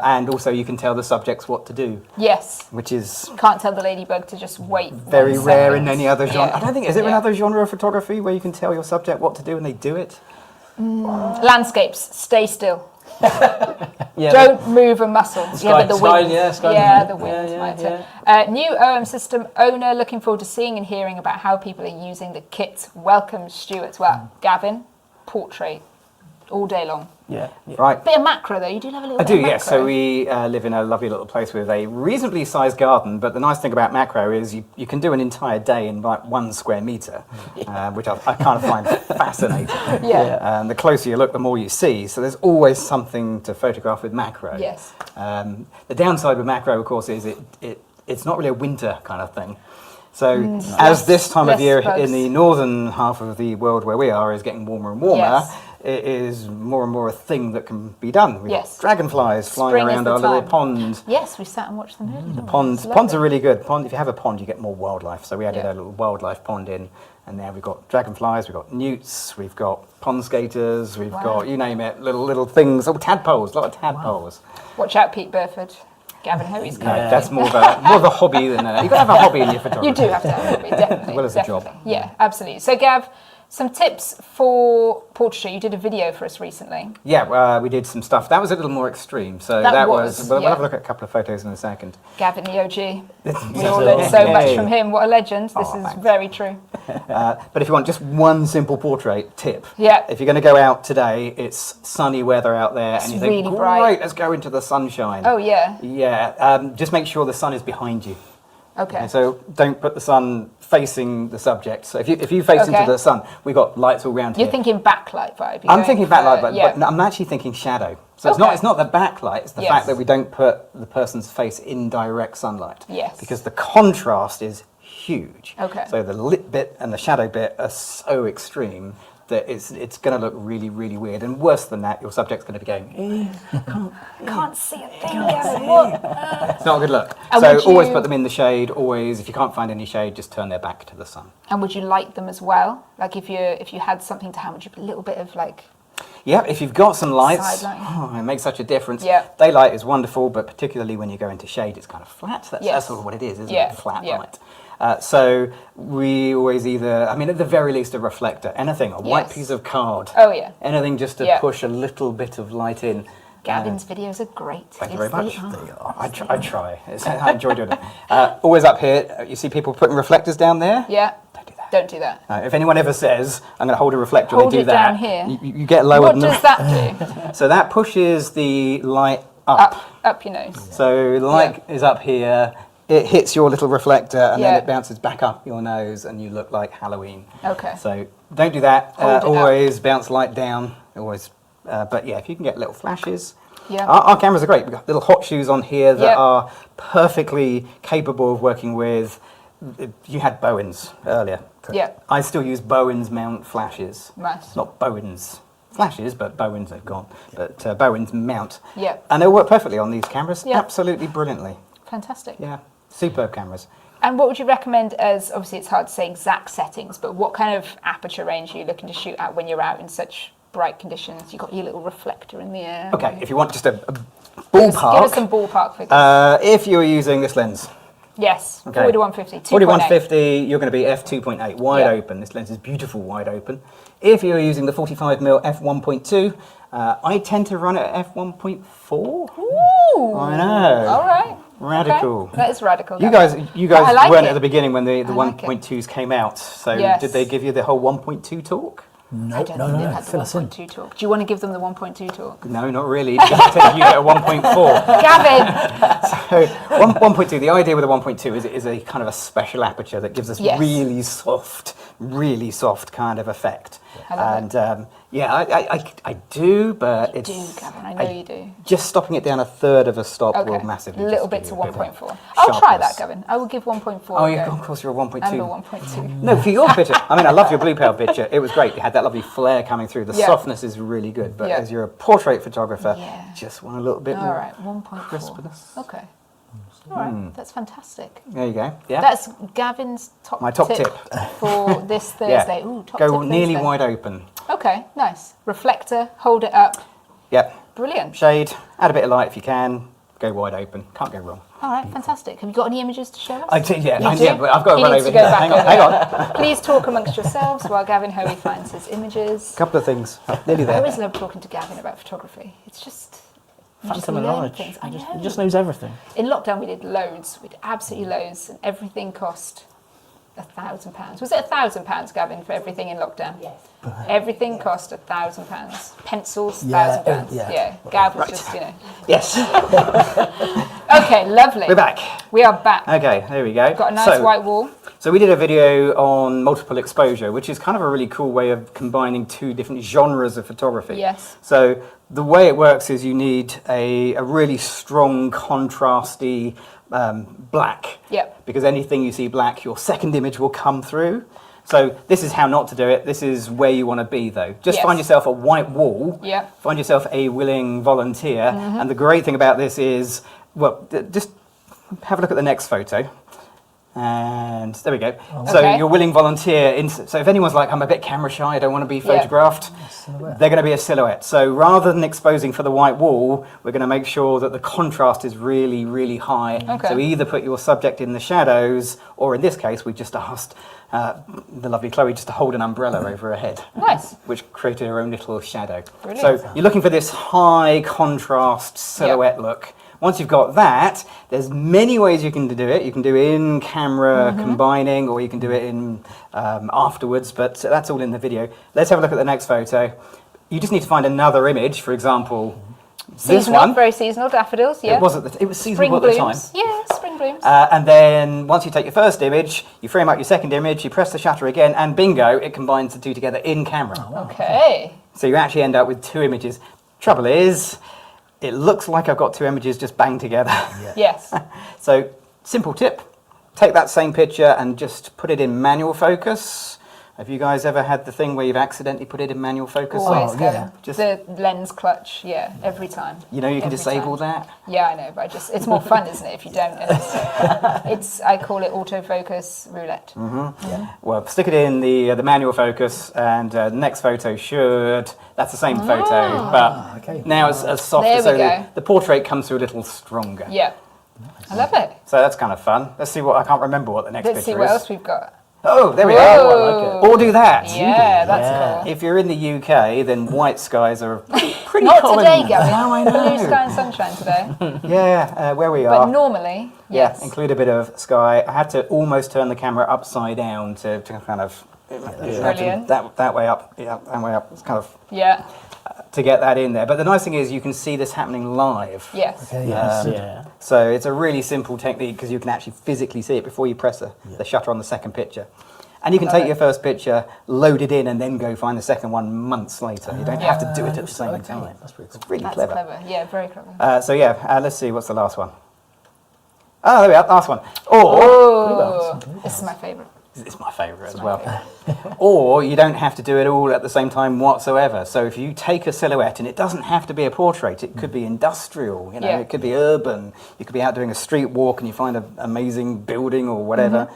and also you can tell the subjects what to do, Yes. which is Can't tell the ladybug to just wait. very 1 rare second. in any other genre. Yeah. I don't think, is there Yeah. another genre of photography where you can tell your subject what to do and they do it? Landscapes, stay still. Yeah, Don't move a muscle. Sky- the sky- wind. yeah, sky- the wind yeah, might. yeah. New OM system owner, looking forward to seeing and hearing about how people are using the kit. Welcome, Stuart. Well, Gavin, portrait, all day long. yeah. Right. Bit of macro though. You do love a little I bit do, of yes. macro. So we live in a lovely little place with a reasonably sized garden, but the nice thing about macro is you can do an entire day in like 1 square metre, which I kind of find fascinating. Yeah. The closer you look, the more you see. So there's always something to photograph with macro. Yes. The downside with macro, of course, is it's not really a winter kind of thing. So as this time of less year bugs. in the northern half of the world where we are is getting warmer and warmer, Yes. it is more and more a thing that can be done. We've Yes. got dragonflies flying Spring is around the our little time. pond. Yes, we sat and watched them earlier. didn't we? Ponds It's ponds are lovely. really good. If you have a pond, you get more wildlife. So we added Yeah. a little wildlife pond in, and now we've got dragonflies, we've got newts, we've got pond skaters, we've Wow. got, you name it, little things. Oh, tadpoles, a lot of tadpoles. Watch out, Pete Burford. Gavin Hoey's coming. Yeah, that's more of a hobby than you've got to have a hobby in your photography. You do have to have a hobby, definitely. As well as a job. definitely. Yeah, absolutely. So, Gav, Some tips for portraiture. You did a video for us recently. Yeah, we did some stuff. That was a little more extreme. So that was we'll have a look at a couple of photos in a second. Gavin, the OG. We all learned so much from him. What a legend. This is very true. But if you want just one simple portrait tip, yeah. If you're going to go out today, it's sunny weather out there, and you think, really great, bright. let's go into the sunshine. Oh, yeah. Yeah, just make sure the sun is behind you. Okay. So don't put the sun facing the subject. So if you face into the sun, we've got lights all around here. You're thinking backlight vibe. I'm thinking backlight, but I'm actually thinking shadow. So it's not the backlight, it's the fact that we don't put the person's face in direct sunlight. Yes. Because the contrast is huge. Okay. So the lit bit and the shadow bit are so extreme that it's going to look really, really weird. And worse than that, your subject's going to be going, can't see a thing, Gavin. What? It's not a good look. And so always put them in the shade. Always, if you can't find any shade, just turn their back to the sun. And would you light them as well? Like if you had something to hand, would you put a little bit of like... Yeah, if you've got some lights, it makes such a difference. Yeah. Daylight is wonderful, but particularly when you go into shade, it's kind of flat. That's sort of what it is, isn't it? Flat light. So we always at the very least, a reflector, anything, a white piece of card. Oh, yeah. Anything just to push a little bit of light in. Gavin's videos are great. Thank you very much. I try. I enjoy doing it. Always up here, you see people putting reflectors down there? Yeah. Don't do that. If anyone ever says, I'm going to hold a reflector and they do that, down here. You get lower than What does that do? So that pushes the light up. Up your nose. So the light is up here. It hits your little reflector and then it bounces back up your nose and you look like Halloween. Okay. So don't do that. Always bounce light down. Always. But yeah, if you can get little flashes. Yeah. Our cameras are great. We've got little hot shoes on here that are perfectly capable of working with. You had Bowens earlier. Yeah. I still use Bowens mount flashes. Nice. Not Bowens flashes, but Bowens have gone. But Bowens mount. Yeah. And they'll work perfectly on these cameras. Yeah. Absolutely brilliantly. Fantastic. Yeah. Superb cameras. And what would you recommend as, obviously it's hard to say exact settings, but what kind of aperture range are you looking to shoot at when you're out in such bright conditions? You've got your little reflector in the air. Okay, if you want just a ballpark. Give us some ballpark figures. If you were using this lens. Yes, 40 to 150, 2.8. 40 to 150, you're going to be f2.8, wide open. This lens is beautiful, wide open. If you're using the 45mm f1.2, I tend to run it at f1.4. Ooh! I know. All right. Radical. Okay. That is radical. You guys like weren't it. at the beginning when the 1.2s came out. So did they give you the whole 1.2 talk? No, I don't think they've had the 1.2 talk. Do you want to give them the 1.2 talk? No, not really. Because I tell you get a 1.4. Gavin! So 1.2, the idea with a 1.2 is a kind of a special aperture that gives us really soft kind of effect. I do, but you do, Gavin. I know you do. Just stopping it down a third of a stop will massively. A little bit to 1.4. I'll try that, Gavin. I will give 1.4. Oh, yeah, of course, you're a 1.2. I'm a 1.2. No, for your picture. I mean, I love your blue pale picture. It was great. You had that lovely flare coming through. The softness is really good. But as you're a portrait photographer, just want a little bit more. All right, 1.4. Crispness. Okay. All right, that's fantastic. There you go. Yeah. That's Gavin's My top tip for this Thursday. Ooh, top Go tip nearly Thursday. wide open. Okay, nice. Reflector, hold it up. Yep. Brilliant. Shade, add a bit of light if you can. Go wide open. Can't go wrong. All right, fantastic. Have you got any images to show us? I do, yeah. You do? But I've got to He run needs over to go here. back Hang on. Please talk amongst yourselves while Gavin Hoey finds his images. A couple of things. Nearly I there. always love talking to Gavin about photography. It's just... Phantom of knowledge. Things. He just knows everything. In lockdown, we did loads. We did absolutely loads, and everything cost £1,000. Was it £1,000, Gavin, for everything in lockdown? Yes. Everything cost £1,000. Pencils, £1,000. Yeah. Gav was just, Yes. Okay, lovely. We're back. We are back. Okay, there we go. Got a nice white wall. So we did a video on multiple exposure, which is kind of a really cool way of combining two different genres of photography. Yes. So the way it works is you need a really strong, contrasty black. Yep. Because anything you see black, your second image will come through. So this is how not to do it. This is where you want to be, though. Just find yourself a white wall. Yep. Find yourself a willing volunteer. And the great thing about this is, well, just have a look at the next photo. And there we go. Oh, so okay. your willing volunteer, so if anyone's like, I'm a bit camera shy, I don't want to be photographed, they're going to be a silhouette. So rather than exposing for the white wall, we're going to make sure that the contrast is really, really high. Okay. So either put your subject in the shadows, or in this case, we just asked the lovely Chloe just to hold an umbrella over her head. Nice. Which created her own little shadow. Brilliant. So you're looking for this high contrast silhouette look. Once you've got that, there's many ways you can do it. You can do it in camera, combining, or you can do it in afterwards, but that's all in the video. Let's have a look at the next photo. You just need to find another image, for example, this Seasonal, one. very seasonal, daffodils, yeah. It was Spring seasonal blooms. at the time. Yeah, spring blooms. And then once you take your first image, you frame up your second image, you press the shutter again, and bingo, it combines the two together in camera. Okay. So you actually end up with two images. Trouble is, it looks like I've got two images just banged together. Yes. So, simple tip, take that same picture and just put it in manual focus. Have you guys ever had the thing where you've accidentally put it in manual focus? Always, yeah. Just the lens clutch, yeah, every time. You know you can Every disable time. that? Yeah, I know, but it's more fun, isn't it, if you don't? And I call it autofocus roulette. Well, stick it in the manual focus, and the next photo that's the same photo, but okay. now it's as soft, There we so go. the portrait comes through a little stronger. Yeah. I love it. So that's kind of fun. Let's see I can't remember what the next Let's picture see what is. else we've got. Oh, there we Whoa. are. Or do that. Yeah, that's cool. If you're in the UK, then white skies are pretty Not common. today, Gavin. No, I Blue know. sky and sunshine today. Yeah, where we But are. normally, yes. Yeah, include a bit of sky. I had to almost turn the camera upside down to kind of Brilliant. that way up. Yeah, that way up. It's kind of Yeah. to get that in there. But the nice thing is you can see this happening live. Yes. Okay, Yeah. So it's a really simple technique because you can actually physically see it before you press the shutter on the second picture. And you can take your first picture, load it in, and then go find the second one months later. You don't have to do it at the same time. That's pretty cool. It's really That's clever. clever. Yeah, very clever. So yeah, let's see, what's the last one? Oh, there we are, last one. Or, Oh, this is my favourite. it's my favourite as well. Or you don't have to do it all at the same time whatsoever. So if you take a silhouette, and it doesn't have to be a portrait, it could be industrial, you know, Yeah. it could be urban. You could be out doing a street walk and you find an amazing building or whatever.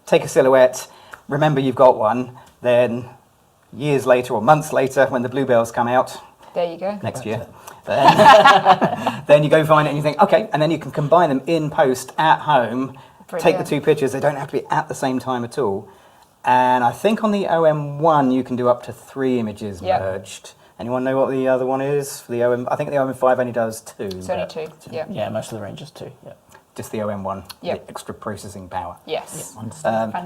Take a silhouette, remember you've got one, then years later or months later when the bluebells come out, There you go. next year, then you go find it and you think, okay, and then you can combine them in post at home, take the Brilliant. two pictures, they don't have to be at the same time at all. And I think on the OM1 you can do up to 3 images Yep. merged. Anyone know what the other one is for the OM? I think the OM5 only does 2. It's only 2. Yeah. Yeah, most of the ranges too. Yeah. Just the OM1, Yep. the extra processing power. Yes.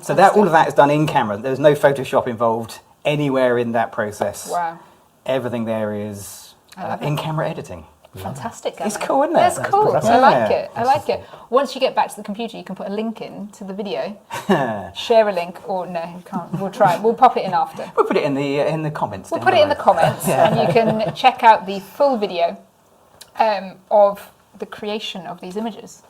So that all of that is done in camera. There's no Photoshop involved anywhere in that process. Wow. Everything there is I love in camera editing. Fantastic. It's Gavin. cool, isn't it? That's That's cool. pretty I cool. like Yeah. it. I like it. Once you get back to the computer, you can put a link in to the video. Share a link, or no, you can't. We'll try. We'll pop it in after. We'll put it in the comments. We'll down put it in the below. comments, and you can check out the full video of the creation of these images.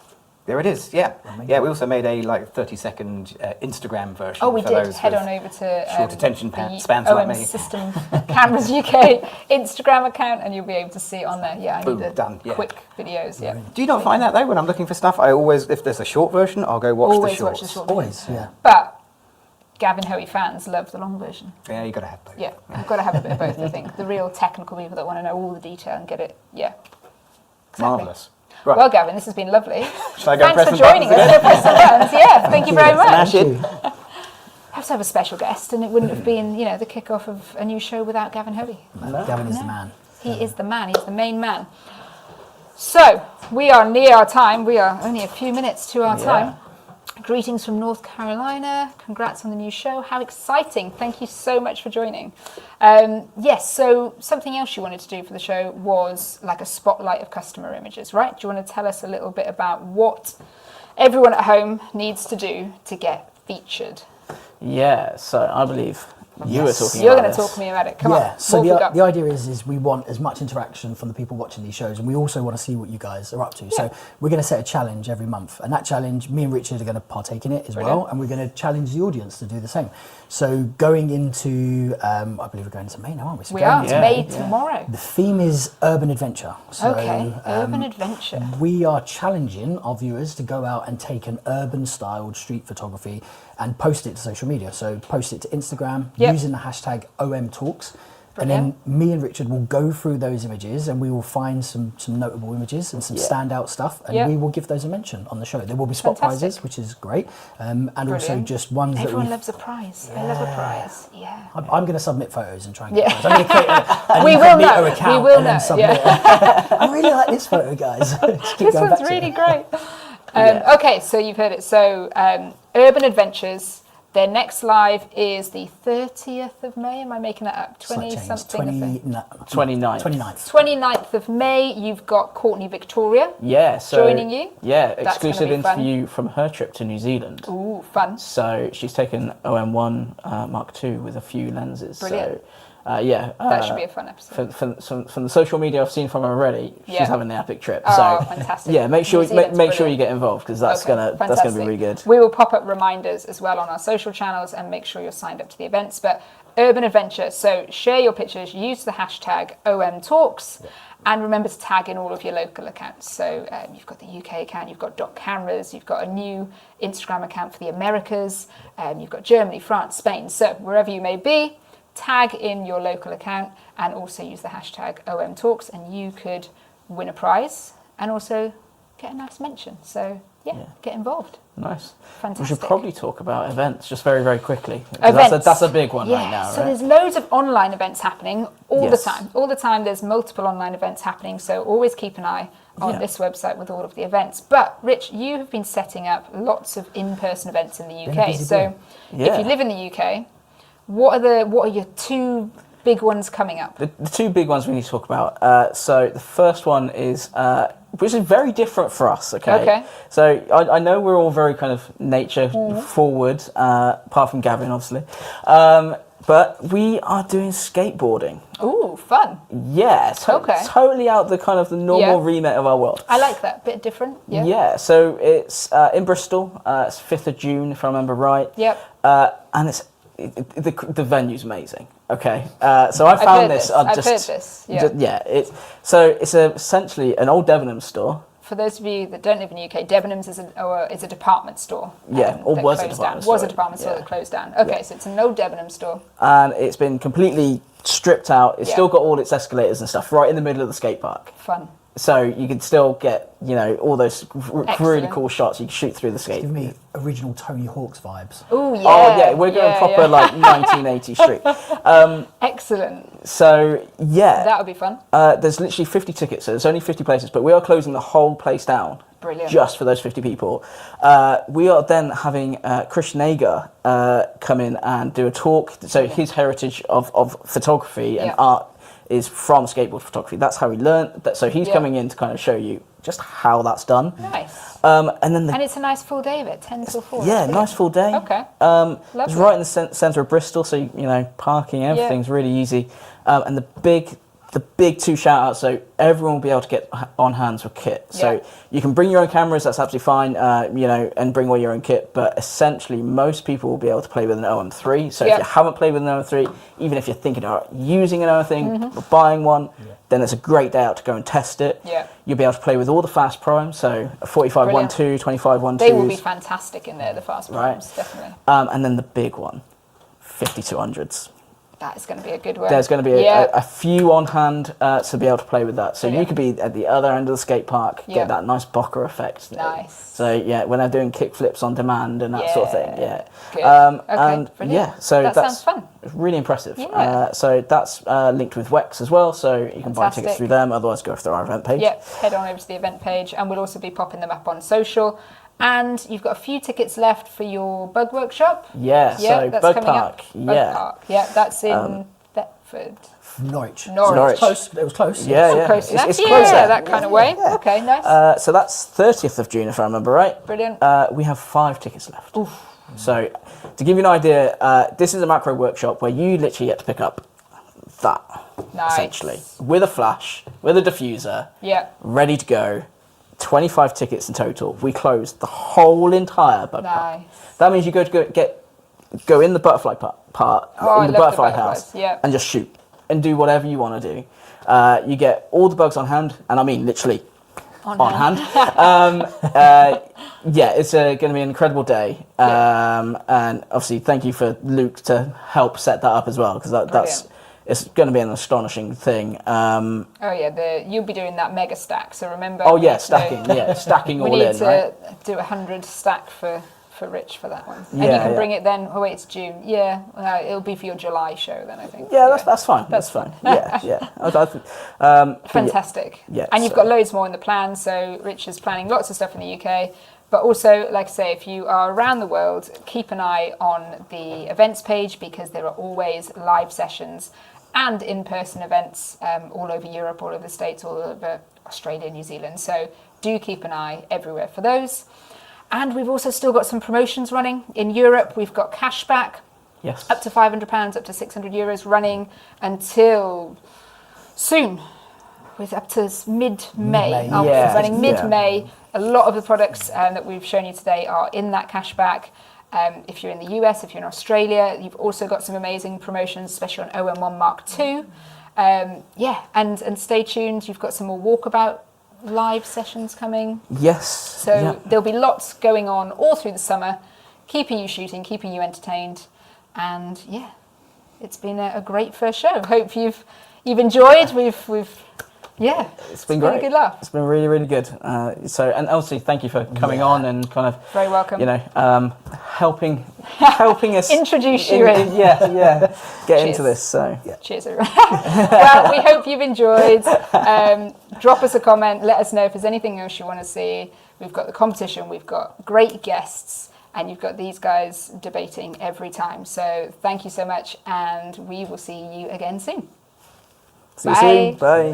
There it is. Yeah, yeah. We also made a 30-second Instagram version. Oh, we for did. those Head with on over to short attention the spans like me. OMSYSTEM.Cameras UK Instagram account, and you'll be able to see it on there. Yeah, I Boom, need the done, yeah. quick videos. Yeah, Do you not find that though when I'm looking for stuff? I always, if there's a short version, I'll go watch always the watch shorts. the short. Always, yeah. But Gavin Hoey fans love the long version. Yeah, you got to have both. Yeah, you've got to have a bit of both. I think the real technical people that want to know all the detail and get it. Yeah, exactly. Marvelous. Right. Well, Gavin, this has been lovely. Shall I go Thanks press for some joining buttons us. Go press some buttons. Yeah, thank you very much. Smash it. Have to have a special guest, and it wouldn't have been, the kick-off of a new show without Gavin Hoey. Gavin is the man. He is the man. He's the main man. So we are near our time. We are only a few minutes to our time. Greetings from North Carolina. Congrats on the new show. How exciting. Thank you so much for joining. Yes, so something else you wanted to do for the show was like a spotlight of customer images, right? Do you want to tell us a little bit about what everyone at home needs to do to get featured? Yeah, so I believe You were talking You're about going to this. talk to me about it. Come Yeah, on. so what have we got? the idea is we want as much interaction from the people watching these shows, and we also want to see what you guys are up to. So we're going to set a challenge every month, and that challenge, me and Richard are going to partake in it as well, and we're going to challenge the audience to do the same. So going into, I believe we're going into May now, aren't we? So We going are. into May tomorrow. The theme is urban adventure. So, Okay, urban adventure. We are challenging our viewers to go out and take an urban-styled street photography and post it to social media. So post it to Instagram using the hashtag OMTalks. And then me and Richard will go through those images and we will find some notable images and some standout stuff, and we will give those a mention on the show. There will be spot prizes, which is great, and also just ones Everyone that loves a prize. I love a prize. Yeah. I'm going to submit photos and try and get photos. I'm going to create an We will incognito know. account We will and then know. submit. I really like this photo, guys. Just keep This going one's back to really it. great. Okay, so you've heard it. So Urban Adventures, their next live is the 30th of May. Am I making that up? Slight change. 20-something? 29th. 29th. 29th of May, you've got Courtney Victoria Yeah, so joining you. Yeah, That's exclusive gonna be fun. interview from her trip to New Zealand. Ooh, fun. So she's taken OM1 Mark II with a few lenses. Brilliant. So That should be a fun episode. from the social media I've seen from her already, she's Yeah. having the epic trip. Oh, So fantastic. yeah, make sure New Zealand's make sure you brilliant. get involved, because that's Okay, gonna be fantastic. really good. We will pop up reminders as well on our social channels and make sure you're signed up to the events. But Urban Adventure, so share your pictures, use the hashtag OMTalks, and remember to tag in all of your local accounts. So you've got the UK account, you've got .cameras, you've got a new Instagram account for the Americas, you've got Germany, France, Spain. So wherever you may be, tag in your local account and also use the hashtag OMTalks, and you could win a prize and also get a nice mention. So get involved. Nice. Fantastic. We should probably talk about events just very, very quickly. Events. That's a big one right now, So right? there's loads of online events happening all Yes. the time. All the time there's multiple online events happening. So always keep an eye on Yeah. this website with all of the events. But Rich, you have been setting up lots of in-person events in the Been a UK. busy So boy. if you live in the UK, what are your two big ones coming up? The two big ones we need to talk about. So the first one is, which is very different for us, okay? So I know we're all very kind of nature forward, apart from Gavin, obviously. But we are doing skateboarding. Ooh, fun. Yeah, totally out the kind of the normal remit of our world. I like that. Bit different. Yeah. Yeah, so it's in Bristol. It's 5th of June, if I remember right. Yep. And the venue's amazing. Okay, so I found this. I've heard this. Yeah. It's essentially an old Debenhams store. For those of you that don't live in the UK, Debenhams is a department store. Yeah, or that was a closed department down. store. Was a department store that closed down. Okay, so it's an old Debenhams store. And it's been completely stripped out. It's still got all its escalators and stuff right in the middle of the skate park. Fun. So you can still get, all those really Excellent. cool shots you can shoot through the skate. Give me original Tony Hawk's vibes. Oh yeah. Oh yeah, we're going proper like 1980s street. Excellent. So yeah, That would be fun. there's literally 50 tickets, so there's only 50 places, but we are closing the whole place down. Brilliant. Just for those 50 people. We are then having Chris Nager come in and do a talk. So his heritage of photography and art is from skateboard photography. That's how he learned that. So he's coming in to kind of show you just how that's done. Nice. And it's a nice full day of it, 10 till 4. yeah, nice full day. Okay. It's Lovely. right in the centre of Bristol, so parking, everything's really easy. And the big two shout outs, so everyone will be able to get on hands with kit. So you can bring your own cameras, that's absolutely fine, and bring all your own kit, but essentially most people will be able to play with an OM3. So if you haven't played with an OM3, even if you're thinking about using an OM3 or buying one, then it's a great day out to go and test it. Yeah. You'll be able to play with all the fast primes, so a 45 Brilliant. 1.2, 25 1.2. They will be fantastic in there, the fast primes, definitely. And then the big one, 5200s. That is going to be a good one. There's going to be a few on hand to be able to play with that. So you could be at the other end of the skate park, get that nice Bocker effect. Nice. So when they're doing kick flips on demand and that sort of thing. Yeah. Good. And brilliant. so that sounds fun. Really impressive. Yeah. So that's linked with Wex as well. So you can buy tickets Fantastic. through them. Otherwise, go through our event page. Yep, head on over to the event page, and we'll also be popping them up on social. And you've got a few tickets left for your bug workshop. Yeah. So that's Bug coming Park. up. Bug Park. Yeah, that's in Thetford. Norwich. Norwich. Close. It was close. Yeah. Close enough. It's yeah, closer. that kind of way. Yeah. Okay, nice. So that's 30th of June, if I remember right. Brilliant. We have 5 tickets left. Oof. So to give you an idea, this is a macro workshop where you literally get to pick up that, essentially, with a flash, with a diffuser, ready to go. 25 tickets in total. We closed the whole entire bug part. That means you go in the butterfly part in the butterfly house, and just shoot and do whatever you want to do. You get all the bugs on hand, and I mean literally on hand. It's going to be an incredible day. And obviously, thank you for Luke to help set that up as well, because it's going to be an astonishing thing. You'll be doing that mega stack. So remember. Stacking all in. We need to do 100 stack for Rich for that one, and you can bring it then. Oh wait, it's June. It'll be for your July show then, I think. That's fine. That's fine. Fantastic. And you've got loads more in the plan. So Rich is planning lots of stuff in the UK. But also, like I say, if you are around the world, keep an eye on the events page, because there are always live sessions and in-person events all over Europe, all over the States, all over Australia, New Zealand. So do keep an eye everywhere for those. And we've also still got some promotions running. In Europe, we've got cashback, up to £500, up to €600 running until soon. We're up to mid-May. Running mid-May. A lot of the products that we've shown you today are in that cashback. If you're in the US, if you're in Australia, you've also got some amazing promotions, especially on OM1 Mark II. And stay tuned. You've got some more walkabout live sessions coming. So there'll be lots going on all through the summer, keeping you shooting, keeping you entertained. And it's been a great first show. Hope you've enjoyed. It's been great. A good laugh. It's been really, really good. And Elsie, thank you for coming on and kind of very welcome. Helping us introduce you get into this. So cheers, everyone. Well, we hope you've enjoyed. Drop us a comment. Let us know if there's anything else you want to see. We've got the competition. We've got great guests. And you've got these guys debating every time. So thank you so much. And we will see you again soon. See you soon. Bye.